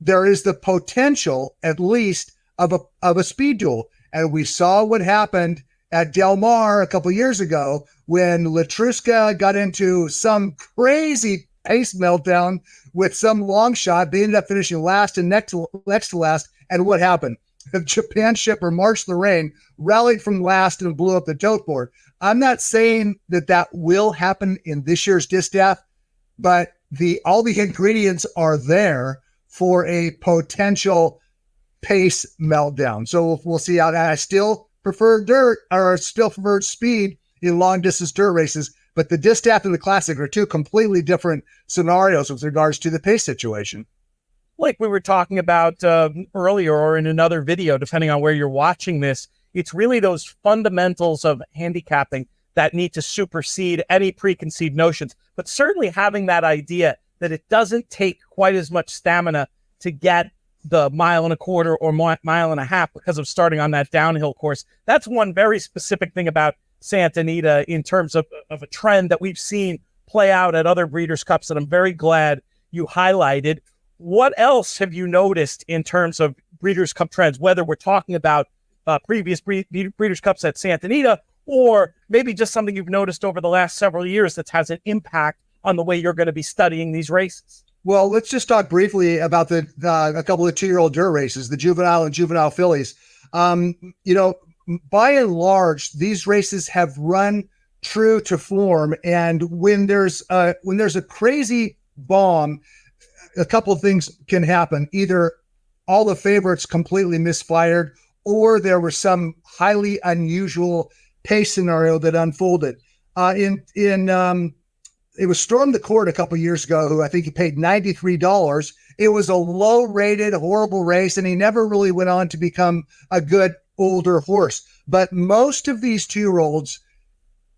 There is the potential, at least, of a speed duel. And we saw what happened at Del Mar a couple years ago when Latruska got into some crazy pace meltdown with some long shot. They ended up finishing last and next to last. And what happened? The Japan shipper March Lorraine rallied from last and blew up the tote board. I'm not saying that will happen in this year's distaff, but all the ingredients are there for a potential pace meltdown. So we'll see how. I still prefer speed in long distance dirt races, but the distaff and the classic are 2 completely different scenarios with regards to the pace situation. Like we were talking about earlier or in another video, depending on where you're watching this, it's really those fundamentals of handicapping that need to supersede any preconceived notions. But certainly having that idea that it doesn't take quite as much stamina to get the 1.25 miles or 1.5 miles because of starting on that downhill course. That's one very specific thing about Santa Anita in terms of a trend that we've seen play out at other Breeders' Cups that I'm very glad you highlighted. What else have you noticed in terms of Breeders' Cup trends, whether we're talking about previous Breeders' Cups at Santa Anita, or maybe just something you've noticed over the last several years that has an impact on the way you're going to be studying these races? Well, let's just talk briefly about a couple of 2-year-old dirt races, the juvenile and juvenile fillies. By and large, these races have run true to form. And when there's a crazy bomb, a couple of things can happen. Either all the favorites completely misfired, or there was some highly unusual pace scenario that unfolded. It was Storm the Court a couple of years ago, who I think he paid $93. It was a low-rated, horrible race, and he never really went on to become a good older horse. But most of these 2-year-olds,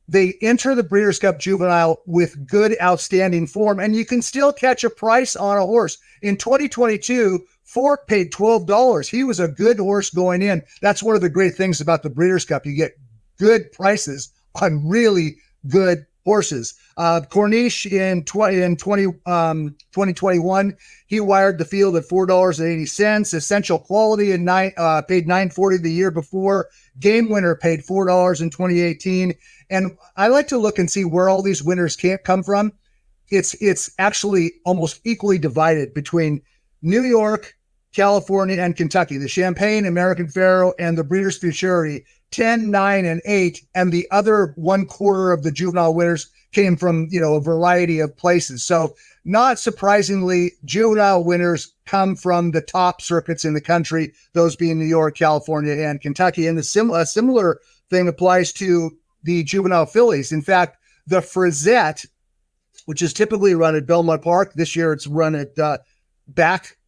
they enter the Breeders' Cup Juvenile with good, outstanding form, and you can still catch a price on a horse. In 2022, Fork paid $12. He was a good horse going in. That's one of the great things about the Breeders' Cup. You get good prices on really good horses. Corniche in 2021, he wired the field at $4.80. Essential Quality paid $9.40 the year before. Game Winner paid $4 in 2018. And I like to look and see where all these winners can't come from. It's actually almost equally divided between New York, California, and Kentucky. The Champagne, American Pharoah, and the Breeders' Futurity, 10, 9, and 8, and the other 1/4 of the juvenile winners came from, a variety of places. So not surprisingly, juvenile winners come from the top circuits in the country, those being New York, California, and Kentucky. And a similar thing applies to the juvenile fillies. In fact, the Frisette, which is typically run at Belmont Park, this year it's run at back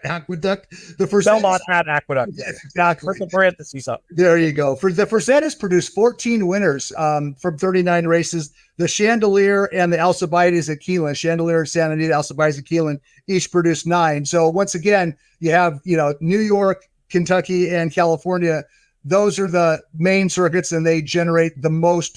Aqueduct. The first Belmont at Aqueduct. Yes, exactly. Put the parentheses up. There you go. For the Fresette has produced 14 winners from 39 races. The Chandelier and the Alcibiades at Keeneland, Chandelier, Santa Anita, Alcibiades at Keeneland, each produced 9. So once again, you have New York, Kentucky, and California. Those are the main circuits, and they generate the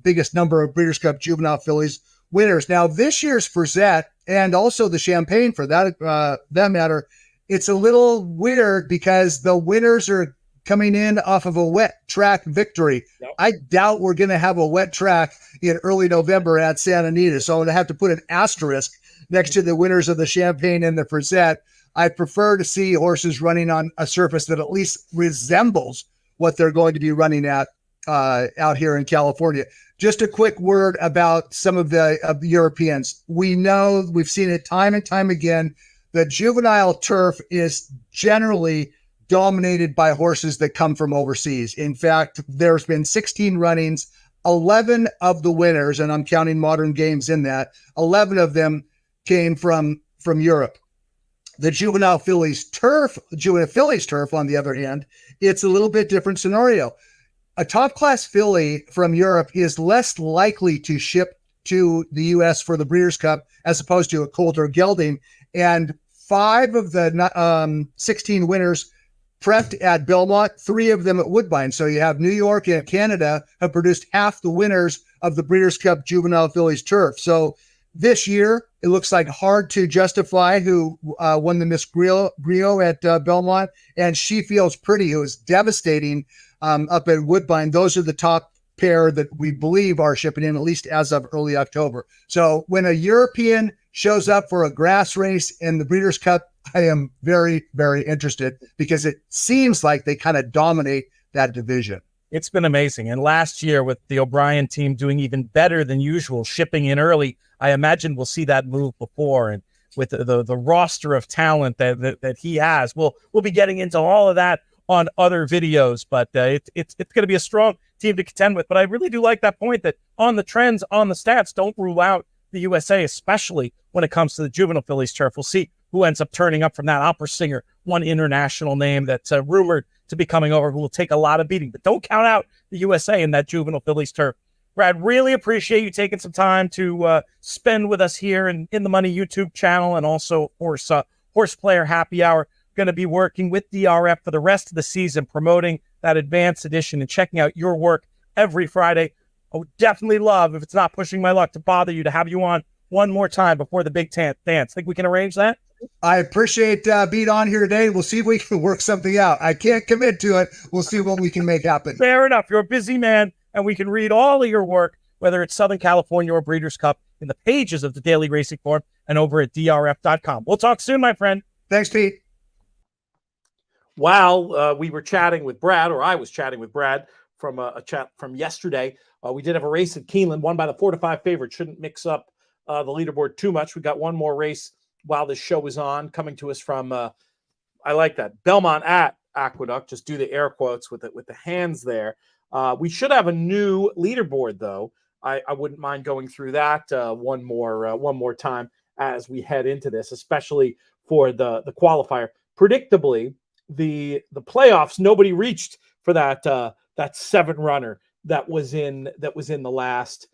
biggest number of Breeders' Cup Juvenile Fillies winners. Now, this year's Fresette and also the Champagne, for that matter, it's a little weird because the winners are coming in off of a wet track victory. Yep. I doubt we're going to have a wet track in early November at Santa Anita, so I'm going to have to put an asterisk next to the winners of the Champagne and the Fresette. I prefer to see horses running on a surface that at least resembles what they're going to be running at out here in California. Just a quick word about some of the Europeans. We know, we've seen it time and time again, the juvenile turf is generally dominated by horses that come from overseas. In fact, there's been 16 runnings, 11 of the winners, and I'm counting Modern Games in that, 11 of them came from Europe. The juvenile fillies turf, on the other hand, it's a little bit different scenario. A top-class filly from Europe is less likely to ship to the U.S. for the Breeders' Cup as opposed to a colt or gelding. And 5 of the 16 winners prepped at Belmont, 3 of them at Woodbine. So you have New York and Canada have produced half the winners of the Breeders' Cup Juvenile Fillies Turf. So this year, it looks like hard to justify who won the Miss Griot at Belmont, and She Feels Pretty, who is devastating up at Woodbine. Those are the top pair that we believe are shipping in, at least as of early October. So when a European shows up for a grass race in the Breeders' Cup, I am very, very interested because it seems like they kind of dominate that division. It's been amazing. And last year with the O'Brien team doing even better than usual, shipping in early, I imagine we'll see that move before. And with the roster of talent that he has, we'll be getting into all of that on other videos, but it's going to be a strong team to contend with. But I really do like that point that on the trends, on the stats, don't rule out the USA, especially when it comes to the juvenile fillies turf. We'll see who ends up turning up from that opera singer, one international name that's rumored to be coming over, who will take a lot of beating. But don't count out the USA in that juvenile fillies turf. Brad, really appreciate you taking some time to spend with us here in the Money YouTube channel, and also, of course, Horseplayer Happy Hour. Going to be working with DRF for the rest of the season, promoting that advanced edition and checking out your work every Friday. I would definitely love, if it's not pushing my luck, to bother you, to have you on one more time before the big dance. Think we can arrange that? I appreciate being on here today. We'll see if we can work something out. I can't commit to it. We'll see what we can make happen. Fair enough. You're a busy man, and we can read all of your work, whether it's Southern California or Breeders' Cup, in the pages of the Daily Racing Form and over at drf.com. We'll talk soon, my friend. Thanks, Pete. While we were chatting with Brad, or I was chatting with Brad from a chat from yesterday, we did have a race at Keeneland, won by the 4-5 favorite. Shouldn't mix up the leaderboard too much. We got one more race while this show is on, coming to us from, I like that, Belmont at Aqueduct. Just do the air quotes with the hands there. We should have a new leaderboard, though. I wouldn't mind going through that one more time as we head into this, especially for the qualifier. Predictably, the playoffs, nobody reached for that 7 runner that was in the last.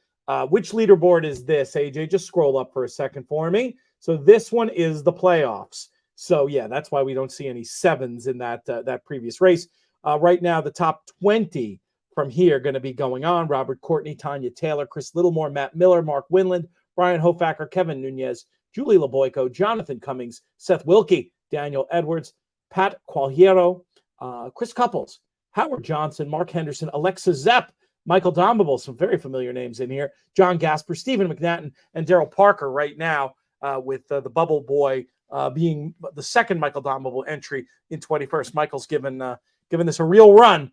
Which leaderboard is this, AJ? Just scroll up for a second for me. So this one is the playoffs. So yeah, that's why we don't see any 7s in that previous race. Right now, the top 20 from here going to be going on: Robert Courtney, Tanya Taylor, Chris Littlemore, Matt Miller, Mark Winland, Brian Hofacker, Kevin Nunez, Julie LeBoyko, Jonathan Cummings, Seth Wilkie, Daniel Edwards, Pat Qualifier, Chris Couples, Howard Johnson, Mark Henderson, Alexa Zepp, Michael Dombable, some very familiar names in here, John Gasper, Stephen McNatten, and Daryl Parker right now, with the Bubble Boy being the second Michael Dombable entry in 21st. Michael's given this a real run.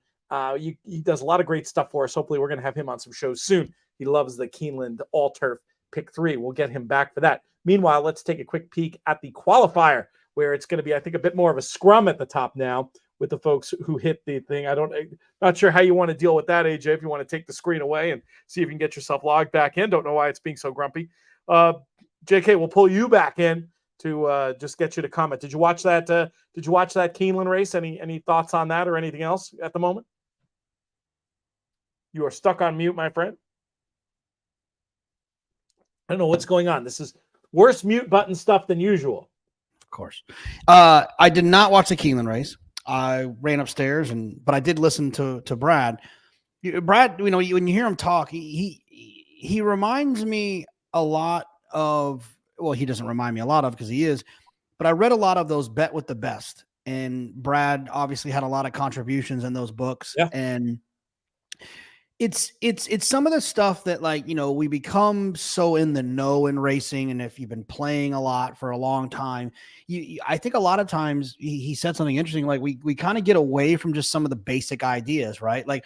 He does a lot of great stuff for us. Hopefully we're going to have him on some shows soon. He loves the Keeneland All-Turf Pick 3. We'll get him back for that. Meanwhile, let's take a quick peek at the qualifier, where it's going to be, I think, a bit more of a scrum at the top now with the folks who hit the thing. Not sure how you want to deal with that, AJ, if you want to take the screen away and see if you can get yourself logged back in. Don't know why it's being so grumpy. JK, we'll pull you back in. to just get you to comment. Did you watch that? Did you watch that Keeneland race? Any thoughts on that or anything else at the moment? You are stuck on mute, my friend. I don't know what's going on. This is worse mute button stuff than usual. Of course. I did not watch the Keeneland race. I ran upstairs, but I did listen to Brad. Brad, when you hear him talk, he reminds me a lot of, well, he doesn't remind me a lot of because he is, but I read a lot of those Bet with the Best, and Brad obviously had a lot of contributions in those books. Yeah. And it's some of the stuff that, like, we become so in the know in racing. And if you've been playing a lot for a long time, I think a lot of times he said something interesting. Like we kind of get away from just some of the basic ideas, right? Like,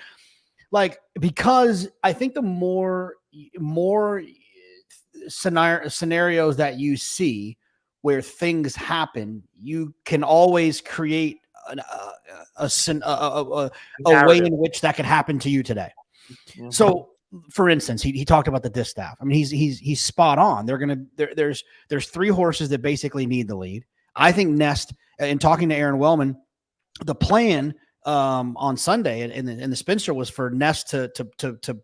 because I think the more scenarios that you see where things happen, you can always create a way in which that could happen to you today. Mm-hmm. So, for instance, he talked about the distaff. I mean, he's spot on. There's 3 horses that basically need the lead. I think Nest, in talking to Aaron Wellman, the plan on Sunday in the Spinster was for Nest to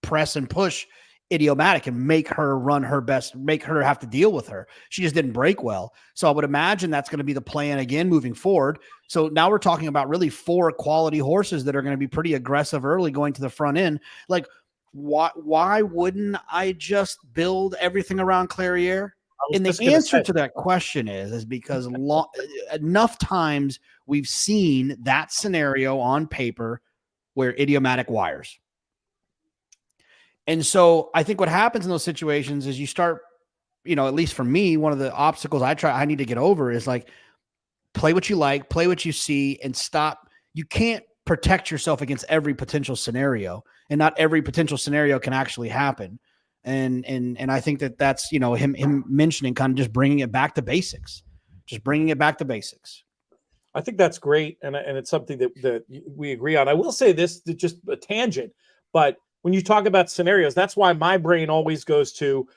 press and push Idiomatic and make her run her best, make her have to deal with her. She just didn't break well. So I would imagine that's going to be the plan again moving forward. So now we're talking about really 4 quality horses that are going to be pretty aggressive early going to the front end. Like, why wouldn't I just build everything around Clairiere? And the answer to that question is because enough times we've seen that scenario on paper where Idiomatic wires. And so I think what happens in those situations is you start, at least for me, one of the obstacles I need to get over is like, play what you like, play what you see, and stop. You can't protect yourself against every potential scenario, and not every potential scenario can actually happen. And I think that's, him mentioning kind of just bringing it back to basics, I think that's great. And it's something that we agree on. I will say this, just a tangent, but when you talk about scenarios, that's why my brain always goes to,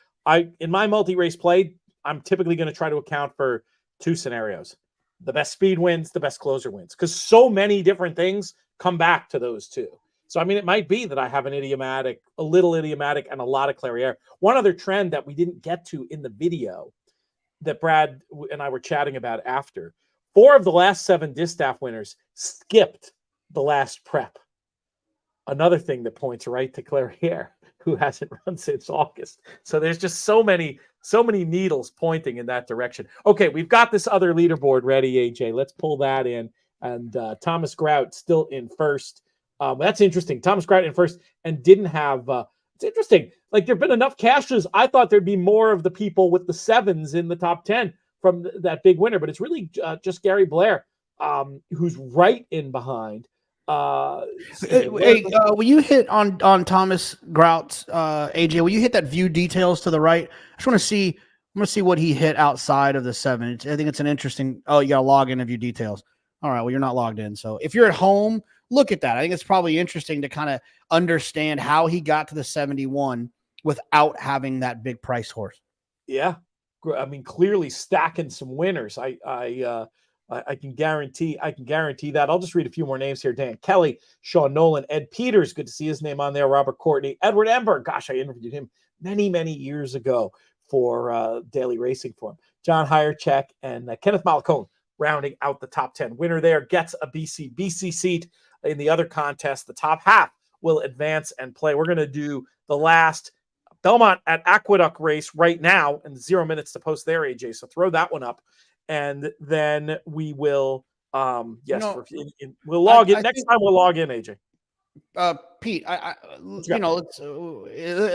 in my multi-race play, I'm typically going to try to account for 2 scenarios. The best speed wins, the best closer wins, because so many different things come back to those 2. So, I mean, it might be that I have a little Idiomatic, and a lot of Clairiere. One other trend that we didn't get to in the video that Brad and I were chatting about after, 4 of the last 7 distaff winners skipped the last prep. Another thing that points right to Clairiere, who hasn't run since August. So there's just so many needles pointing in that direction. Okay, we've got this other leaderboard ready, AJ. Let's pull that in. And Thomas Grout still in first. That's interesting. Thomas Grout in first and didn't have. It's interesting. Like, there've been enough cashes. I thought there'd be more of the people with the 7s in the top 10 from that big winner, but it's really just Gary Blair, who's right in behind. Will you hit on Thomas Grout's AJ? Will you hit that view details to the right? I just want to see. I'm going to see what he hit outside of the 7. I think it's an interesting. Oh, you got to log in to view details. All right. Well, you're not logged in, so if you're at home, look at that. I think it's probably interesting to kind of understand how he got to the 71 without having that big price horse. Yeah, I mean, clearly stacking some winners. I can guarantee that. I'll just read a few more names here. Dan Kelly, Sean Nolan, Ed Peters. Good to see his name on there. Robert Courtney, Edward Ember. Gosh, I interviewed him many years ago for Daily Racing Form. John Hiercheck and Kenneth Malcone rounding out the top 10. Winner there gets a BC seat in the other contest. The top half will advance and play. We're going to do the last Belmont at Aqueduct race right now, and 0 minutes to post there, AJ. So throw that one up. And then we will, we'll log in. Next time we'll log in, AJ. Pete,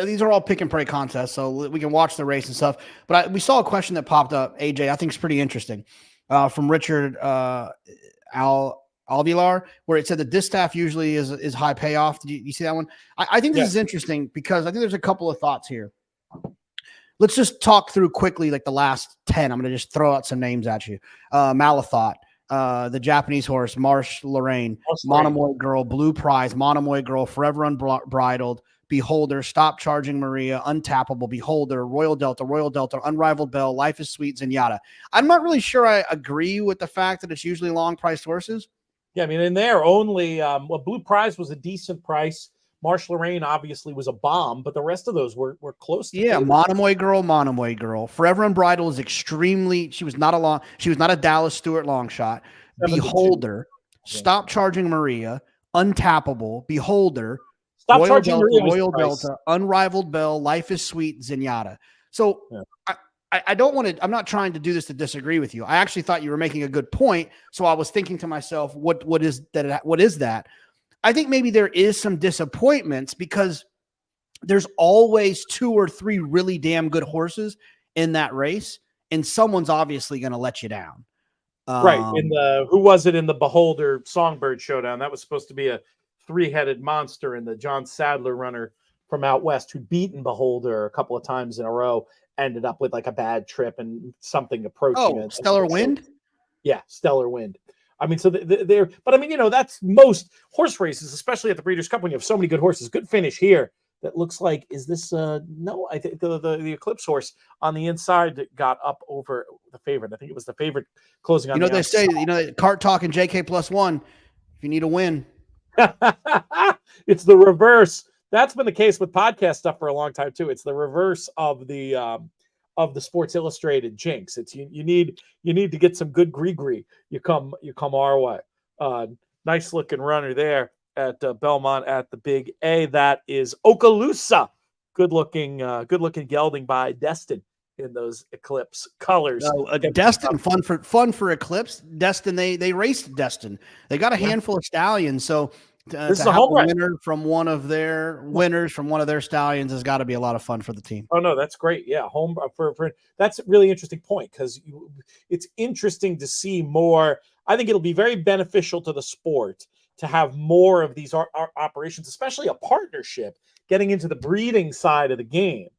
these are all pick and pray contests, so we can watch the race and stuff. But we saw a question that popped up, AJ. I think it's pretty interesting, from Richard Alvilar, where it said the distaff usually is high payoff. Did you see that one? I think this is interesting because I think there's a couple of thoughts here. Let's just talk through quickly, like the last 10. I'm going to just throw out some names at you. Malathot, the Japanese horse, Marsh Lorraine, Monomoy Girl, Blue Prize, Monomoy Girl, Forever Unbridled, Beholder, Stop Charging Maria, Untappable, Beholder, Royal Delta, Unrivaled Bell, Life is Sweet, Zenyatta. I'm not really sure I agree with the fact that it's usually long-priced horses. Yeah, I mean, in there only Blue Prize was a decent price. Marsh Lorraine obviously was a bomb, but the rest of those were close to Yeah, favorite. Monomoy Girl. Forever Unbridled is extremely. She was not a Dallas Stewart long shot. 7-2. Beholder, Yeah. Stop Charging Maria, Untappable, Beholder, Stop Royal Charging Delta, Maria was the Royal price. Delta, Unrivaled Bell, Life is Sweet, Zenyatta. So Yeah. I don't want to. I'm not trying to do this to disagree with you. I actually thought you were making a good point. So I was thinking to myself, what is that? What is that? I think maybe there is some disappointments because there's always 2 or 3 really damn good horses in that race, and someone's obviously going to let you down. Right. In the who was it in the Beholder Songbird Showdown? That was supposed to be a 3-headed monster, and the John Sadler runner from out west who'd beaten Beholder a couple of times in a row ended up with like a bad trip and something approaching it. Stellar Wind? Yeah, Stellar Wind. I mean, so they're, but I mean, that's most horse races, especially at the Breeders' Cup when you have so many good horses. Good finish here. That looks like, is this no? I think the Eclipse horse on the inside that got up over the favorite. I think it was the favorite closing on. They say, Cart Talk and JK +1. If you need a win, it's the reverse. That's been the case with podcast stuff for a long time too. It's the reverse of the Sports Illustrated jinx. It's you need to get some good gree. You come our way. Nice looking runner there at Belmont at the Big A. That is Okaloosa. Good looking gelding by Destin in those Eclipse colors. Destin, fun for Eclipse. Destin, they raced Destin. They got a handful of stallions. So this is a home winner from one of their stallions has got to be a lot of fun for the team. Oh no, that's great. Yeah, home for that's a really interesting point because it's interesting to see more. I think it'll be very beneficial to the sport to have more of these operations, especially a partnership, getting into the breeding side of the game.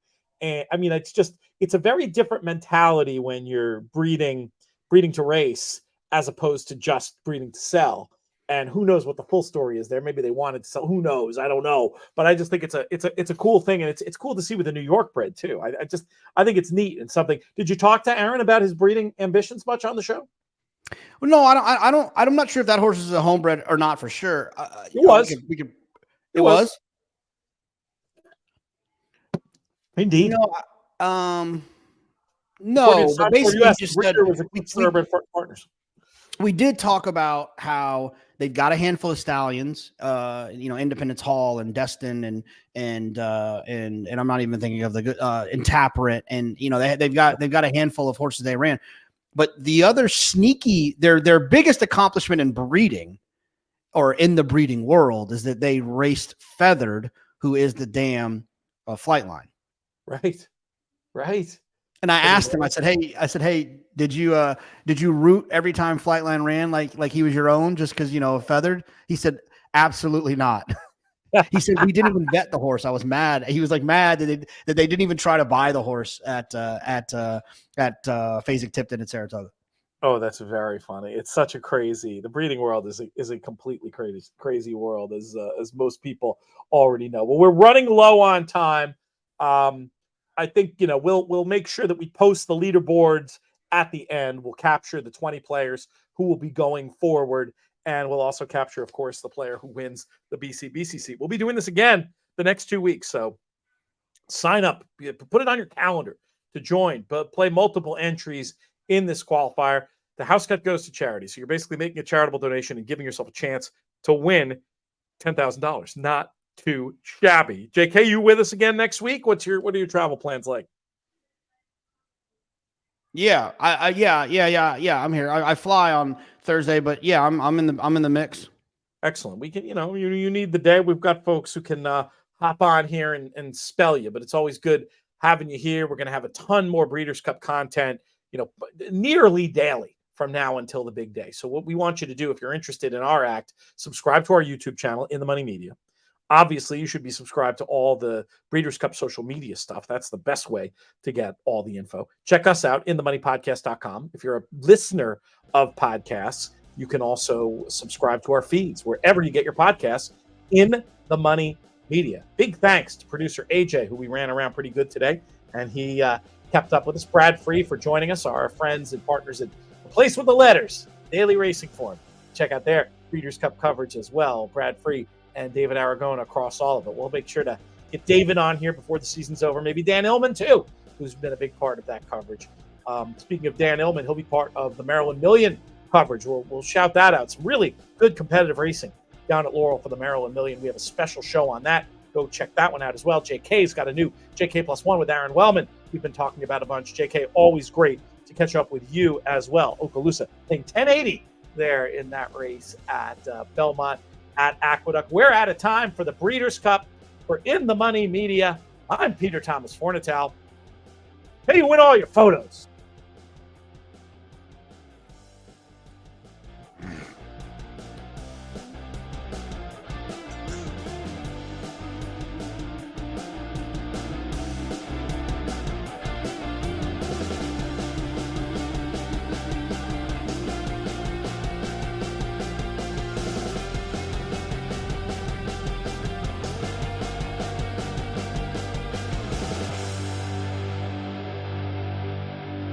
And I mean, it's a very different mentality when you're breeding to race as opposed to just breeding to sell. And who knows what the full story is there? Maybe they wanted to sell. Who knows? I don't know. But I just think it's a cool thing, and it's cool to see with the New York bred too. I think it's neat and something. Did you talk to Aaron about his breeding ambitions much on the show? Well, no, I don't. I'm not sure if that horse is a homebred or not for sure. It was. It was. Indeed. No, but basically, just said partners. We did talk about how they've got a handful of stallions, Independence Hall and Destin and I'm not even thinking of the good Intaperate, and they've got a handful of horses they ran. But the other sneaky, their biggest accomplishment in breeding or in the breeding world is that they raced Feathered, who is the damn Flightline. Right. And I asked him, I said, hey, did you root every time Flightline ran like he was your own just because, Feathered? He said, absolutely not. He said, we didn't even vet the horse. I was mad. He was like mad that they didn't even try to buy the horse at Fasig Tipton in Saratoga. Oh, that's very funny. It's such a the breeding world is a completely crazy world, as most people already know. Well, we're running low on time. I think, we'll make sure that we post the leaderboards at the end. We'll capture the 20 players who will be going forward. And we'll also capture, of course, the player who wins the BCBCC. We'll be doing this again the next 2 weeks. So sign up, put it on your calendar to join, but play multiple entries in this qualifier. The house cut goes to charity. So you're basically making a charitable donation and giving yourself a chance to win $10,000. Not too shabby. JK, you with us again next week? What are your travel plans like? Yeah, yeah. I'm here. I fly on Thursday, but yeah, I'm in the mix. Excellent. We can, you need the day. We've got folks who can hop on here and spell you, but it's always good having you here. We're going to have a ton more Breeders' Cup content, nearly daily from now until the big day. So what we want you to do, if you're interested in our act, subscribe to our YouTube channel, In the Money Media. Obviously, you should be subscribed to all the Breeders' Cup social media stuff. That's the best way to get all the info. Check us out, inthemoneypodcast.com. If you're a listener of podcasts, you can also subscribe to our feeds wherever you get your podcasts. In the Money Media. Big thanks to producer AJ, who we ran around pretty good today, and he kept up with us. Brad Free for joining us, our friends and partners at The Place with the Letters, Daily Racing Form. Check out their Breeders' Cup coverage as well. Brad Free and David Aragona across all of it. We'll make sure to get David on here before the season's over. Maybe Dan Illman, too, who's been a big part of that coverage. Speaking of Dan Illman, he'll be part of the Maryland Million coverage. We'll shout that out. Some really good competitive racing down at Laurel for the Maryland Million. We have a special show on that. Go check that one out as well. JK's got a new JK+1 with Aaron Wellman. We've been talking about a bunch. JK, always great to catch up with you as well. Okaloosa paying 1080 there in that race at Belmont at Aqueduct. We're out of time for the Breeders' Cup. For In the Money Media, I'm Peter Thomas Fornatow. Hey, you win all your photos.